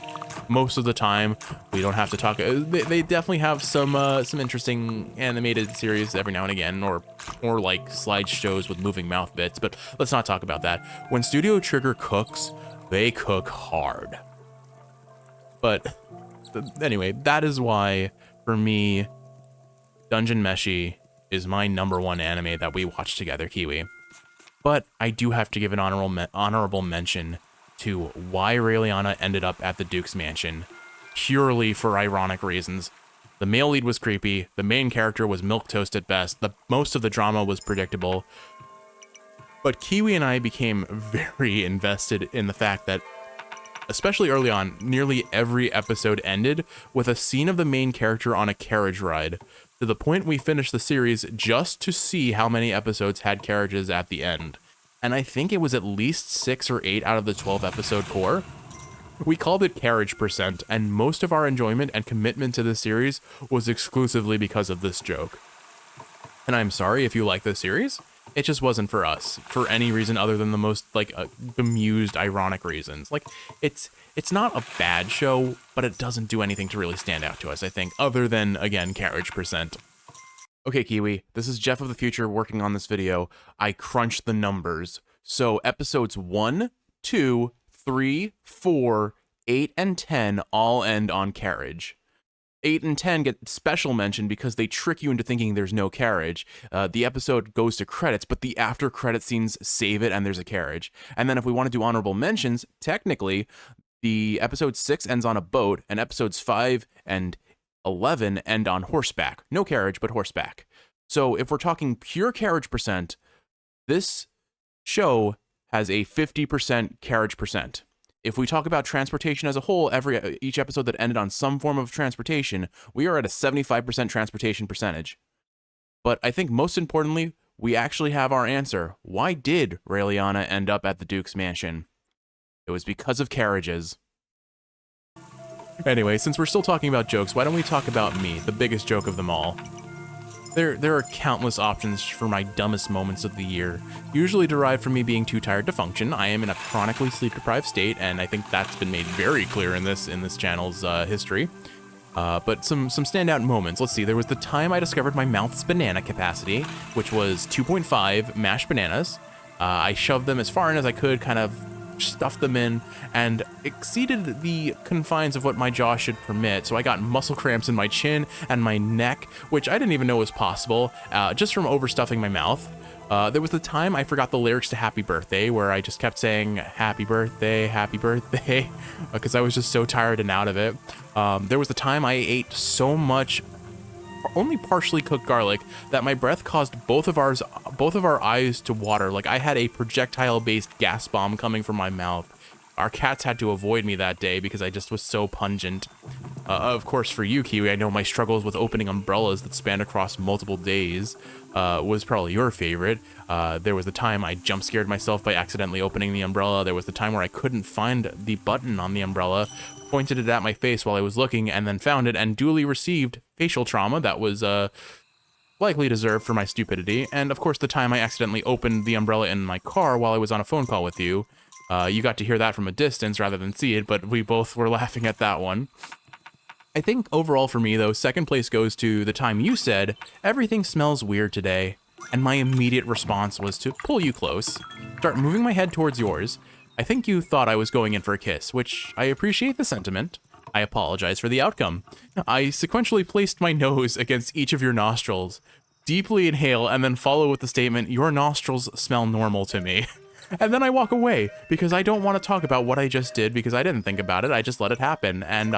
A: Most of the time, we don't have to talk. They definitely have some interesting animated series every now and again, or like slideshows with moving mouth bits. But let's not talk about that. When Studio Trigger cooks, they cook hard. But anyway, that is why for me, Dungeon Meshi is my #1 anime that we watched together, Kiwi. But I do have to give an honorable mention to why Raeliana ended up at the Duke's mansion, purely for ironic reasons. The male lead was creepy, the main character was milquetoast at best, most of the drama was predictable, but Kiwi and I became very invested in the fact that, especially early on, nearly every episode ended with a scene of the main character on a carriage ride, to the point we finished the series just to see how many episodes had carriages at the end. And I think it was at least 6 or 8 out of the 12 episode core. We called it Carriage Percent, and most of our enjoyment and commitment to this series was exclusively because of this joke. And I'm sorry if you like this series. It just wasn't for us, for any reason other than the most, like, bemused, ironic reasons. Like, it's not a bad show, but it doesn't do anything to really stand out to us, I think, other than, again, Carriage Percent. Okay, Kiwi, this is Jeff of the future working on this video. I crunched the numbers. So episodes 1, 2, 3, 4, 8, and 10 all end on carriage. 8 and 10 get special mention because they trick you into thinking there's no carriage. The episode goes to credits, but the after credit scenes save it and there's a carriage. And then if we want to do honorable mentions, technically, the episode 6 ends on a boat, and episodes 5 and 11 end on horseback. No carriage, but horseback. So if we're talking pure carriage percent, this show has a 50% carriage percent. If we talk about transportation as a whole, each episode that ended on some form of transportation, we are at a 75% transportation percentage. But I think most importantly, we actually have our answer. Why did Raeliana end up at the Duke's mansion? It was because of carriages. Anyway, since we're still talking about jokes, why don't we talk about me, the biggest joke of them all? There are countless options for my dumbest moments of the year, usually derived from me being too tired to function. I am in a chronically sleep-deprived state, and I think that's been made very clear in this channel's history. But some standout moments. Let's see, there was the time I discovered my mouth's banana capacity, which was 2.5 mashed bananas. I shoved them as far in as I could, kind of stuffed them in, and exceeded the confines of what my jaw should permit, so I got muscle cramps in my chin and my neck, which I didn't even know was possible, just from overstuffing my mouth. There was the time I forgot the lyrics to Happy Birthday, where I just kept saying, happy birthday, because I was just so tired and out of it. There was the time I ate so much only partially cooked garlic that my breath caused both of our eyes to water. Like I had a projectile-based gas bomb coming from my mouth. Our cats had to avoid me that day because I just was so pungent. Of course, for you, Kiwi, I know my struggles with opening umbrellas that spanned across multiple days was probably your favorite. There was the time I jump scared myself by accidentally opening the umbrella. There was the time where I couldn't find the button on the umbrella, pointed it at my face while I was looking, and then found it and duly received facial trauma that was likely deserved for my stupidity. And of course, the time I accidentally opened the umbrella in my car while I was on a phone call with you. You got to hear that from a distance rather than see it, but we both were laughing at that one. I think overall for me, though, second place goes to the time you said, everything smells weird today, and my immediate response was to pull you close, start moving my head towards yours. I think you thought I was going in for a kiss, which I appreciate the sentiment. I apologize for the outcome. I sequentially placed my nose against each of your nostrils, deeply inhale, and then follow with the statement, your nostrils smell normal to me. And then I walk away because I don't want to talk about what I just did because I didn't think about it. I just let it happen. And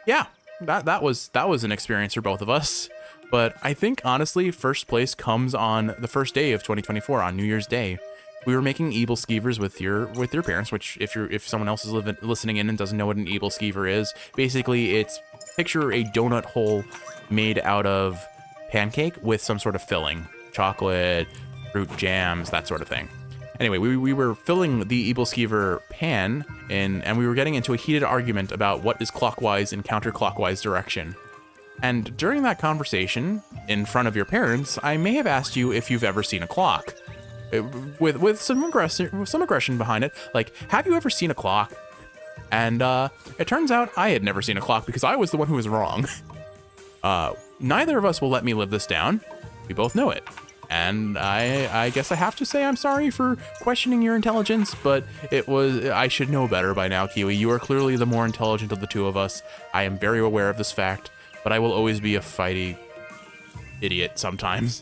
A: yeah, that was an experience for both of us. But I think honestly, first place comes on the first day of 2024 on New Year's Day. We were making Eble Skeevers with your parents, which if someone else is listening in and doesn't know what an Eble Skeever is, basically it's picture a donut hole made out of pancake with some sort of filling, chocolate, fruit jams, that sort of thing. Anyway, we were filling the Eble Skeever pan and we were getting into a heated argument about what is clockwise and counterclockwise direction. And during that conversation, in front of your parents, I may have asked you if you've ever seen a clock. With some aggression behind it, like, have you ever seen a clock? And it turns out I had never seen a clock because I was the one who was wrong. Neither of us will let me live this down. We both know it. And I guess I have to say I'm sorry for questioning your intelligence, but I should know better by now, Kiwi. You are clearly the more intelligent of the two of us. I am very aware of this fact, but I will always be a fighty idiot sometimes.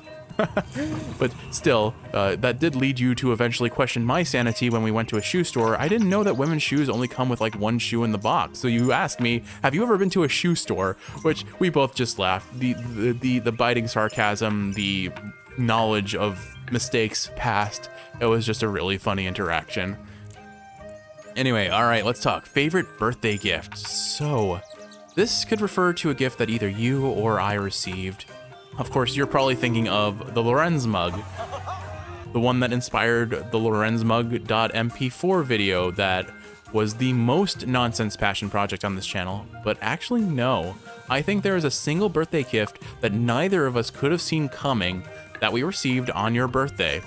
A: But still, that did lead you to eventually question my sanity when we went to a shoe store. I didn't know that women's shoes only come with like one shoe in the box. So you asked me, have you ever been to a shoe store? Which we both just laughed. The biting sarcasm, the knowledge of mistakes past. It was just a really funny interaction. Anyway, all right, let's talk. Favorite birthday gift. So, this could refer to a gift that either you or I received. Of course, you're probably thinking of the Lorenz mug, the one that inspired the lorenzmug.mp4 video that was the most nonsense passion project on this channel, but actually no. I think there is a single birthday gift that neither of us could have seen coming that we received on your birthday.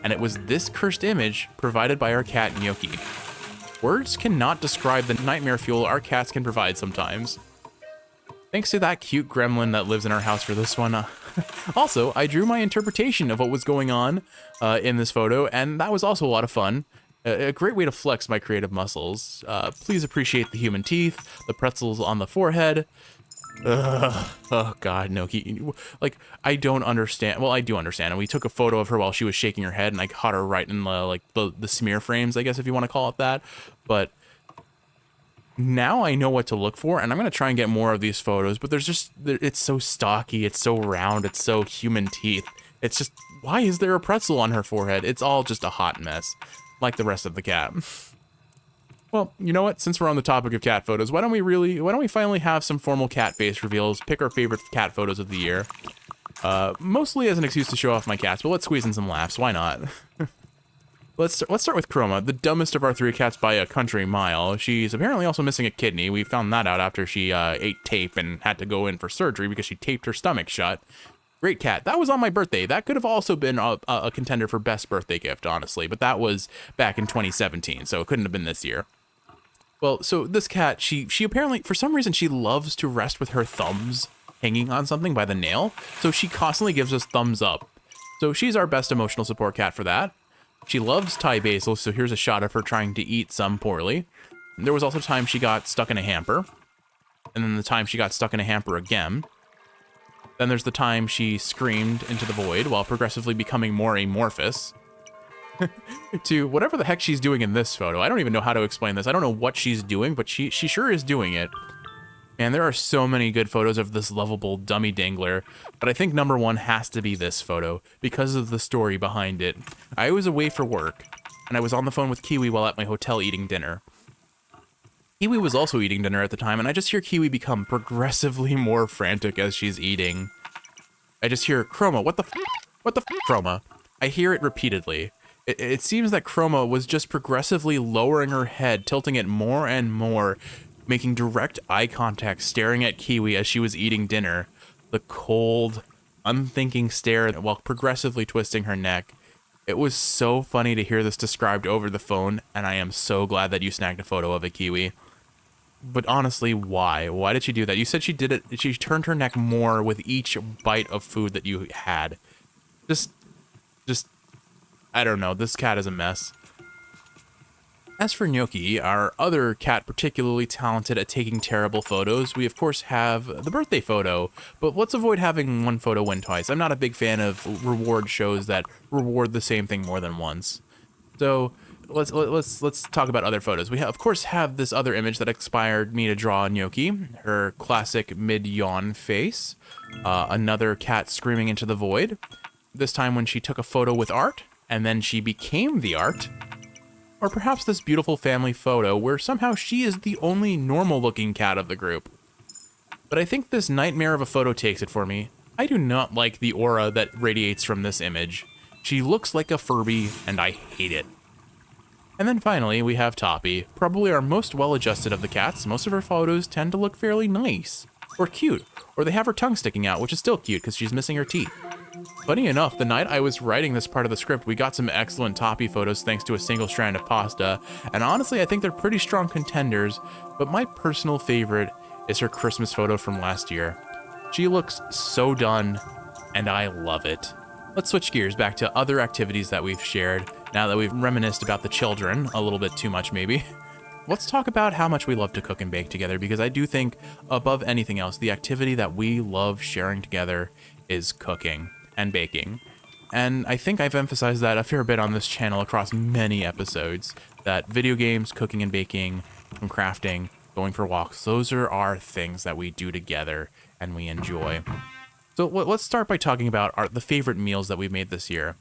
A: And it was this cursed image provided by our cat Gnocchi. Words cannot describe the nightmare fuel our cats can provide sometimes. Thanks to that cute gremlin that lives in our house for this one. Also, I drew my interpretation of what was going on in this photo, and that was also a lot of fun. A great way to flex my creative muscles. Please appreciate the human teeth, the pretzels on the forehead. Oh god, Gnocchi. Like, I don't understand. Well, I do understand. And we took a photo of her while she was shaking her head, and I caught her right in the smear frames, I guess, if you want to call it that. But now I know what to look for, and I'm going to try and get more of these photos, but it's so stocky, it's so round, it's so human teeth. It's just, why is there a pretzel on her forehead? It's all just a hot mess, like the rest of the cat. Well, you know what? Since we're on the topic of cat photos, why don't we finally have some formal cat face reveals, pick our favorite cat photos of the year. Mostly as an excuse to show off my cats, but let's squeeze in some laughs, why not? Let's start with Chroma, the dumbest of our three cats by a country mile. She's apparently also missing a kidney. We found that out after she ate tape and had to go in for surgery because she taped her stomach shut. Great cat. That was on my birthday. That could have also been a contender for best birthday gift, honestly, but that was back in 2017, so it couldn't have been this year. Well, so this cat, she apparently, for some reason, she loves to rest with her thumbs hanging on something by the nail, so she constantly gives us thumbs up. So she's our best emotional support cat for that. She loves Thai basil, so here's a shot of her trying to eat some poorly. There was also time she got stuck in a hamper, and then the time she got stuck in a hamper again. Then there's the time she screamed into the void while progressively becoming more amorphous. To whatever the heck she's doing in this photo. I don't even know how to explain this. I don't know what she's doing, but she sure is doing it. And there are so many good photos of this lovable dummy dangler, but I think number one has to be this photo because of the story behind it. I was away for work, and I was on the phone with Kiwi while at my hotel eating dinner. Kiwi was also eating dinner at the time, and I just hear Kiwi become progressively more frantic as she's eating. I just hear, Chroma, what the Chroma? I hear it repeatedly. It seems that Chroma was just progressively lowering her head, tilting it more and more, making direct eye contact, staring at Kiwi as she was eating dinner. The cold, unthinking stare while progressively twisting her neck. It was so funny to hear this described over the phone, and I am so glad that you snagged a photo of it, Kiwi. But honestly, why? Why did she do that? You said she did it, she turned her neck more with each bite of food that you had. Just, I don't know, this cat is a mess. As for Gnocchi, our other cat particularly talented at taking terrible photos, we of course have the birthday photo, but let's avoid having one photo win twice. I'm not a big fan of reward shows that reward the same thing more than once. So let's talk about other photos. We of course have this other image that inspired me to draw Gnocchi, her classic mid-yawn face, another cat screaming into the void, this time when she took a photo with art, and then she became the art. Or perhaps this beautiful family photo where somehow she is the only normal-looking cat of the group. But I think this nightmare of a photo takes it for me. I do not like the aura that radiates from this image. She looks like a Furby, and I hate it. And then finally, we have Toppy, probably our most well-adjusted of the cats. Most of her photos tend to look fairly nice, or cute, or they have her tongue sticking out, which is still cute because she's missing her teeth. Funny enough, the night I was writing this part of the script, we got some excellent Toppy photos thanks to a single strand of pasta, and honestly, I think they're pretty strong contenders, but my personal favorite is her Christmas photo from last year. She looks so done, and I love it. Let's switch gears back to other activities that we've shared, now that we've reminisced about the children, a little bit too much maybe. Let's talk about how much we love to cook and bake together, because I do think, above anything else, the activity that we love sharing together is cooking and baking. And I think I've emphasized that a fair bit on this channel across many episodes, that video games, cooking and baking, and crafting, going for walks, those are our things that we do together and we enjoy. So let's start by talking about the favorite meals that we've made this year.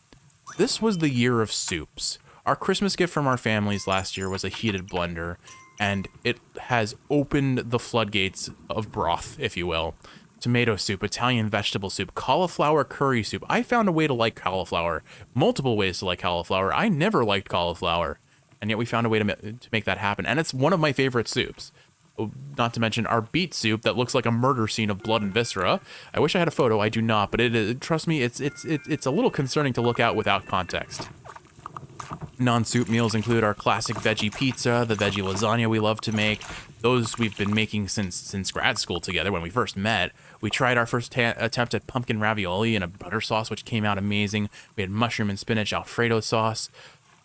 A: This was the year of soups. Our Christmas gift from our families last year was a heated blender, and it has opened the floodgates of broth, if you will. Tomato soup, Italian vegetable soup, cauliflower curry soup. I found a way to like cauliflower, multiple ways to like cauliflower. I never liked cauliflower. and yet we found a way to make that happen. And it's one of my favorite soups. Not to mention our beet soup that looks like a murder scene of blood and viscera. I wish I had a photo. I do not, but trust me, it's a little concerning to look at without context. Non-soup meals include our classic veggie pizza, the veggie lasagna we love to make. Those we've been making since grad school together when we first met. We tried our first attempt at pumpkin ravioli in a butter sauce, which came out amazing. We had mushroom and spinach Alfredo sauce.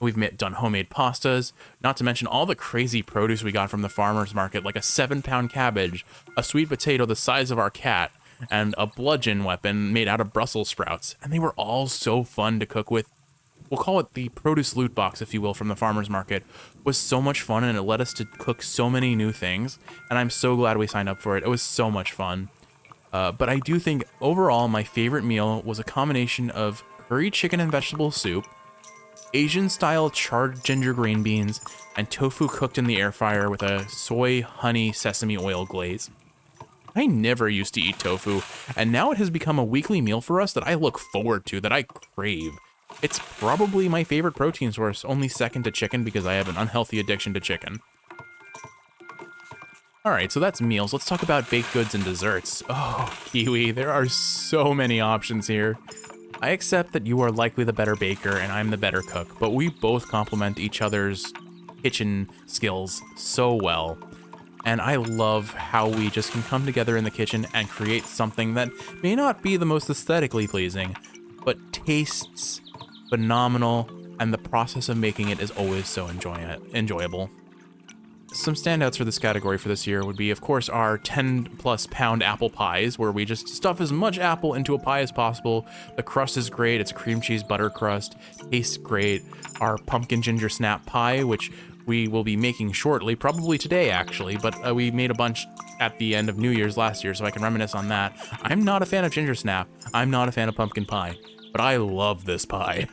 A: We've done homemade pastas, not to mention all the crazy produce we got from the farmer's market, like a 7-pound cabbage, a sweet potato the size of our cat, and a bludgeon weapon made out of Brussels sprouts. And they were all so fun to cook with. We'll call it the produce loot box, if you will, from the farmer's market. It was so much fun, and it led us to cook so many new things, and I'm so glad we signed up for it. It was so much fun. But I do think, overall, my favorite meal was a combination of curry chicken and vegetable soup, Asian-style charred ginger green beans, and tofu cooked in the air fryer with a soy, honey, sesame oil glaze. I never used to eat tofu, and now it has become a weekly meal for us that I look forward to, that I crave. It's probably my favorite protein source, only second to chicken because I have an unhealthy addiction to chicken. Alright, so that's meals. Let's talk about baked goods and desserts. Oh, Kiwi, there are so many options here. I accept that you are likely the better baker and I'm the better cook, but we both complement each other's kitchen skills so well. And I love how we just can come together in the kitchen and create something that may not be the most aesthetically pleasing, but tastes phenomenal, and the process of making it is always so enjoyable. Some standouts for this category for this year would be, of course, our 10+ pound apple pies, where we just stuff as much apple into a pie as possible. The crust is great. It's a cream cheese butter crust. Tastes great. Our pumpkin ginger snap pie, which we will be making shortly, probably today actually, but we made a bunch at the end of New Year's last year, so I can reminisce on that. I'm not a fan of ginger snap. I'm not a fan of pumpkin pie, but I love this pie.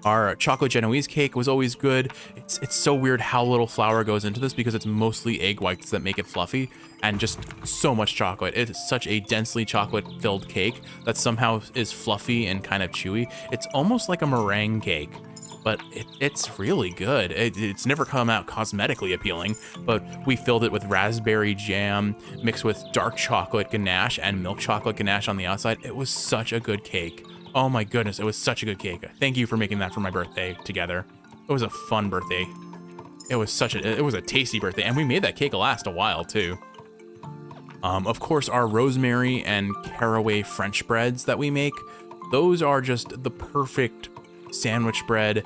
A: Our chocolate Genoese cake was always good. It's so weird how little flour goes into this because it's mostly egg whites that make it fluffy and just so much chocolate. It's such a densely chocolate-filled cake that somehow is fluffy and kind of chewy. It's almost like a meringue cake, but it's really good. It's never come out cosmetically appealing, but we filled it with raspberry jam mixed with dark chocolate ganache and milk chocolate ganache on the outside. It was such a good cake. Oh my goodness, it was such a good cake. Thank you for making that for my birthday together. It was a fun birthday. It was a tasty birthday, and we made that cake last a while too. Of course, our rosemary and caraway French breads that we make, those are just the perfect sandwich bread,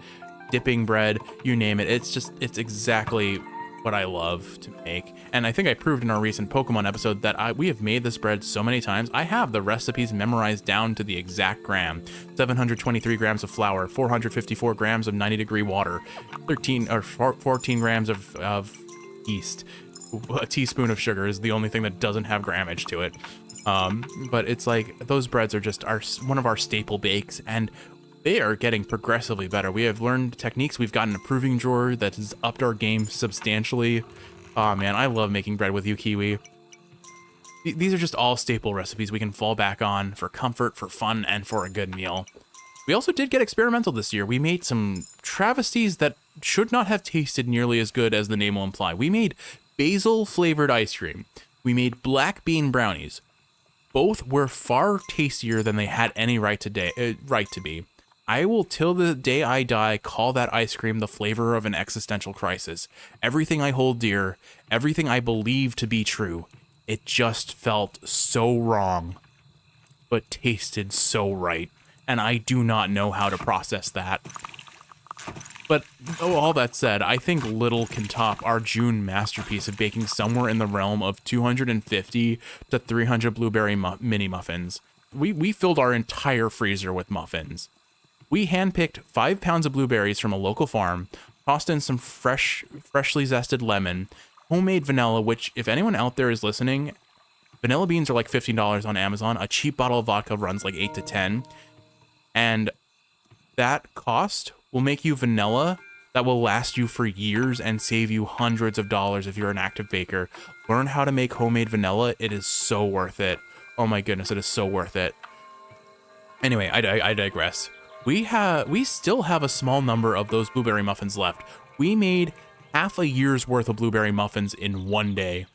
A: dipping bread, you name it. It's exactly what I love to make. And I think I proved in our recent Pokemon episode that we have made this bread so many times. I have the recipes memorized down to the exact gram. 723 grams of flour, 454 grams of 90-degree water, 14 grams of yeast. A teaspoon of sugar is the only thing that doesn't have grammage to it. But it's like, those breads are just one of our staple bakes, and they are getting progressively better. We have learned techniques. We've gotten a proving drawer that has upped our game substantially. Oh man, I love making bread with you, Kiwi. These are just all staple recipes we can fall back on for comfort, for fun, and for a good meal. We also did get experimental this year. We made some travesties that should not have tasted nearly as good as the name will imply. We made basil-flavored ice cream. We made black bean brownies. Both were far tastier than they had any right to be. I will, till the day I die, call that ice cream the flavor of an existential crisis. Everything I hold dear, everything I believe to be true, it just felt so wrong, but tasted so right. And I do not know how to process that. But all that said, I think little can top our June masterpiece of baking somewhere in the realm of 250 to 300 blueberry mini muffins. We filled our entire freezer with muffins. We handpicked 5 pounds of blueberries from a local farm, tossed in some freshly zested lemon, homemade vanilla, which, if anyone out there is listening, vanilla beans are like $15 on Amazon. A cheap bottle of vodka runs like 8 to 10. And that cost will make you vanilla that will last you for years and save you hundreds of dollars if you're an active baker. Learn how to make homemade vanilla. It is so worth it. Oh my goodness, it is so worth it. Anyway, I digress. we still have a small number of those blueberry muffins left. We made half a year's worth of blueberry muffins in one day,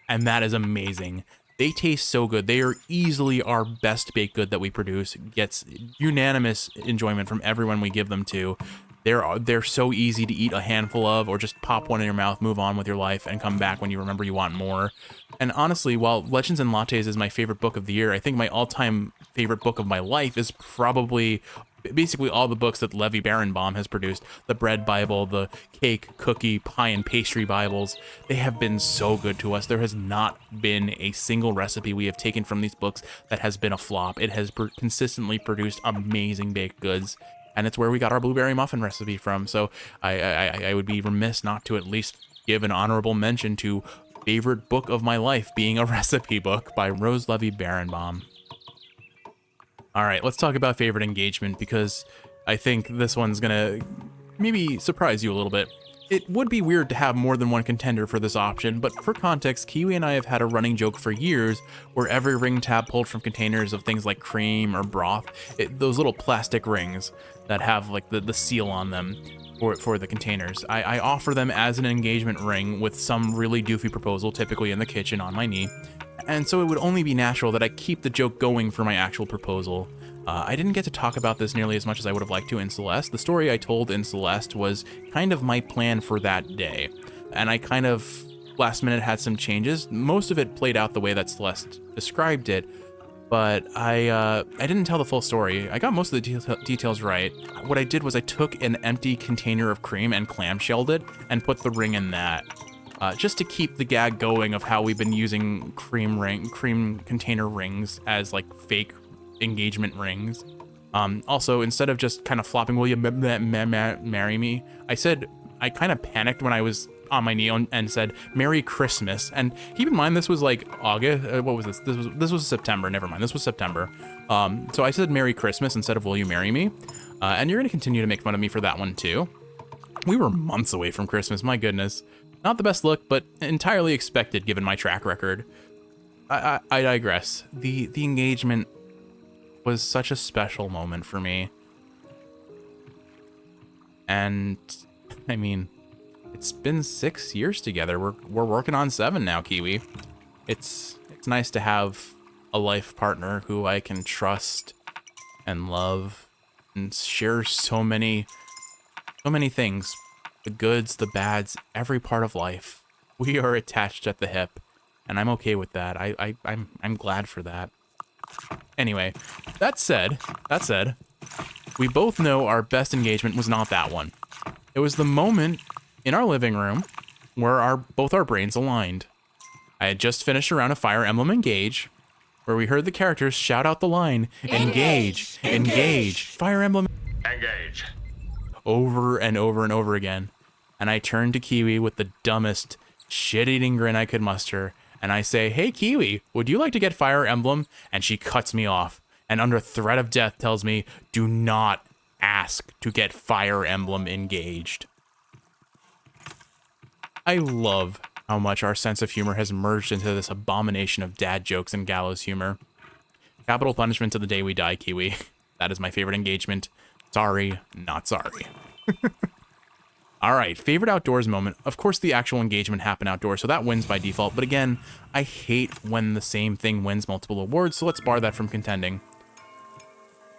A: and that is amazing. They taste so good. They are easily our best baked good that we produce. Gets unanimous enjoyment from everyone we give them to. They're so easy to eat a handful of, or just pop one in your mouth, move on with your life, and come back when you remember you want more. And honestly, while Legends and Lattes is my favorite book of the year, I think my all-time favorite book of my life is probably basically all the books that Levi Barenbaum has produced. The Bread Bible, the Cake, Cookie, Pie, and Pastry Bibles. They have been so good to us. There has not been a single recipe we have taken from these books that has been a flop. It has consistently produced amazing baked goods. And it's where we got our blueberry muffin recipe from. So I would be remiss not to at least give an honorable mention to favorite book of my life being a recipe book by Rose Levi Barenbaum. All right, let's talk about favorite engagement, because I think this one's gonna maybe surprise you a little bit. It would be weird to have more than one contender for this option, but for context, Kiwi and I have had a running joke for years where every ring tab pulled from containers of things like cream or broth, those little plastic rings that have like the seal on them for the containers, I offer them as an engagement ring with some really doofy proposal, typically in the kitchen on my knee. And so it would only be natural that I keep the joke going for my actual proposal. I didn't get to talk about this nearly as much as I would have liked to in Celeste. The story I told in Celeste was kind of my plan for that day. And I kind of, last minute, had some changes. Most of it played out the way that Celeste described it, but I didn't tell the full story. I got most of the details right. What I did was I took an empty container of cream and clamshelled it and put the ring in that. Just to keep the gag going of how we've been using cream container rings as like fake engagement rings. Also, instead of just kind of flopping, will you marry me? I kind of panicked when I was on my knee and said, Merry Christmas. And keep in mind, this was like August. What was this? This was September. Never mind. This was September. So I said Merry Christmas instead of will you marry me? And you're going to continue to make fun of me for that one too. We were months away from Christmas. My goodness. Not the best look, but entirely expected given my track record. I digress. The engagement was such a special moment for me. And I mean, it's been 6 years together. We're working on 7 now, Kiwi. It's nice to have a life partner who I can trust and love and share so many things. The goods, the bads, every part of life. We are attached at the hip, and I'm okay with that. I'm glad for that. Anyway, that said, we both know our best engagement was not that one. It was the moment in our living room where both our brains aligned. I had just finished a round of Fire Emblem Engage, where we heard the characters shout out the line, Engage, engage, Fire Emblem Engage, over and over and over again. And I turned to Kiwi with the dumbest, shit-eating grin I could muster, and I say, hey Kiwi, would you like to get Fire Emblem? And she cuts me off, and under threat of death tells me, do not ask to get Fire Emblem Engaged. I love how much our sense of humor has merged into this abomination of dad jokes and gallows humor. Capital punishment to the day we die, Kiwi. That is my favorite engagement. Sorry, not sorry. All right, favorite outdoors moment. Of course, the actual engagement happened outdoors, so that wins by default. But again, I hate when the same thing wins multiple awards, so let's bar that from contending.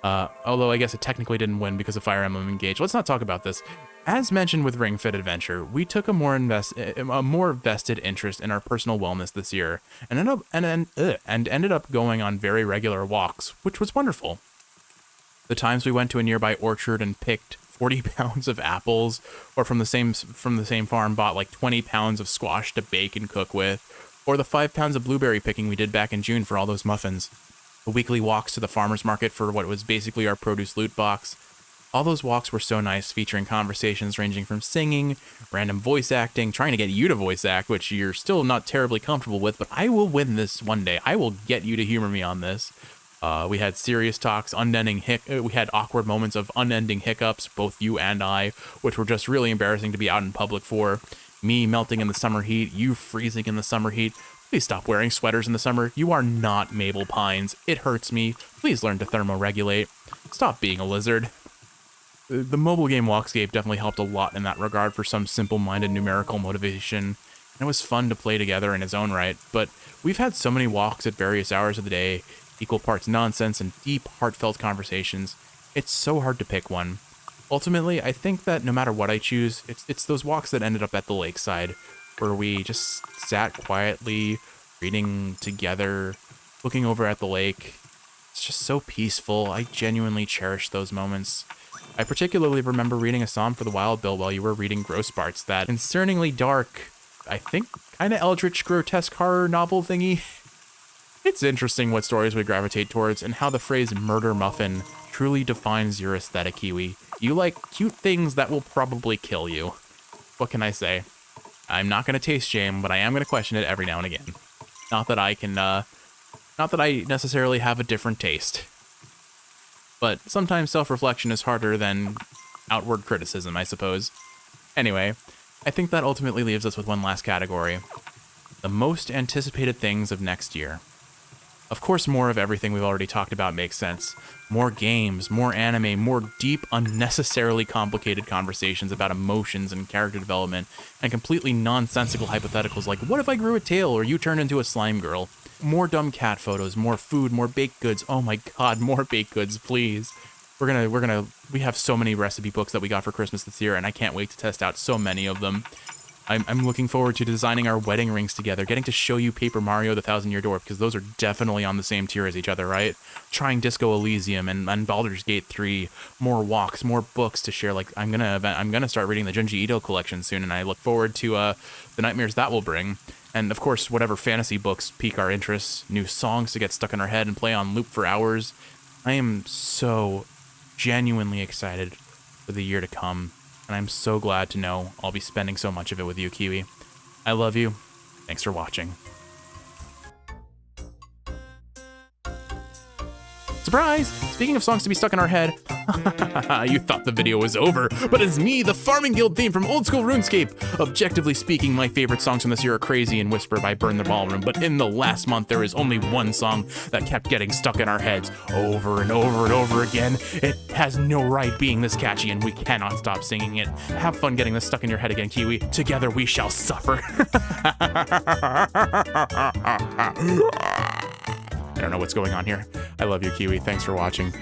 A: Although I guess it technically didn't win because of Fire Emblem Engage. Let's not talk about this. As mentioned with Ring Fit Adventure, we took a more vested interest in our personal wellness this year, and ended up going on very regular walks, which was wonderful. The times we went to a nearby orchard and picked 40 pounds of apples, or from the same farm bought like 20 pounds of squash to bake and cook with, or the 5 pounds of blueberry picking we did back in June for all those muffins. The weekly walks to the farmer's market for what was basically our produce loot box. All those walks were so nice, featuring conversations ranging from singing, random voice acting, trying to get you to voice act, which you're still not terribly comfortable with, but I will win this one day. I will get you to humor me on this. We had serious talks, we had awkward moments of unending hiccups, both you and I, which were just really embarrassing to be out in public for. Me melting in the summer heat, you freezing in the summer heat. Please stop wearing sweaters in the summer. You are not Mabel Pines. It hurts me. Please learn to thermoregulate. Stop being a lizard.
C: The mobile game Walkscape definitely helped a lot in that regard for some simple-minded numerical motivation. And it was fun to play together in its own right, but we've had so many walks at various hours of the day, equal parts nonsense and deep, heartfelt conversations. It's so hard to pick one. Ultimately, I think that no matter what I choose, it's those walks that ended up at the lakeside, where we just sat quietly, reading together, looking over at the lake. It's just so peaceful. I genuinely cherish those moments. I particularly remember reading a Psalm for the Wild Bill while you were reading Gross Parts, that concerningly dark, I think, kind of eldritch, grotesque horror novel thingy. It's interesting what stories we gravitate towards and how the phrase murder muffin truly defines your aesthetic, Kiwi. You like cute things that will probably kill you. What can I say? I'm not going to taste shame, but I am going to question it every now and again. Not that I necessarily have a different taste. But sometimes self-reflection is harder than outward criticism, I suppose. Anyway, I think that ultimately leaves us with one last category. The most anticipated things of next year. Of course, more of everything we've already talked about makes sense. More games, more anime, more deep, unnecessarily complicated conversations about emotions and character development, and completely nonsensical hypotheticals like, what if I grew a tail or you turned into a slime girl? More dumb cat photos, more food, more baked goods. Oh my god, more baked goods, please. We have so many recipe books that we got for Christmas this year, and I can't wait to test out so many of them. I'm looking forward to designing our wedding rings together, getting to show you Paper Mario the Thousand Year Door, because those are definitely on the same tier as each other, right? Trying Disco Elysium and Baldur's Gate 3, more walks, more books to share. Like, I'm gonna start reading the Junji Ito collection soon, and I look forward to the nightmares that will bring. And of course, whatever fantasy books pique our interests, new songs to get stuck in our head and play on loop for hours. I am so genuinely excited for the year to come. And I'm so glad to know I'll be spending so much of it with you, Kiwi. I love you. Thanks for watching. Surprise! Speaking of songs to be stuck in our head, you thought the video was over, but it's me, the Farming Guild theme from Old School RuneScape. Objectively speaking, my favorite songs from this year are Crazy and Whisper by Burn the Ballroom, but in the last month, there is only one song that kept getting stuck in our heads over and over and over again. It has no right being this catchy, and we cannot stop singing it. Have fun getting this stuck in your head again, Kiwi. Together we shall suffer. I don't know what's going on here. I love you, Kiwi. Thanks for watching.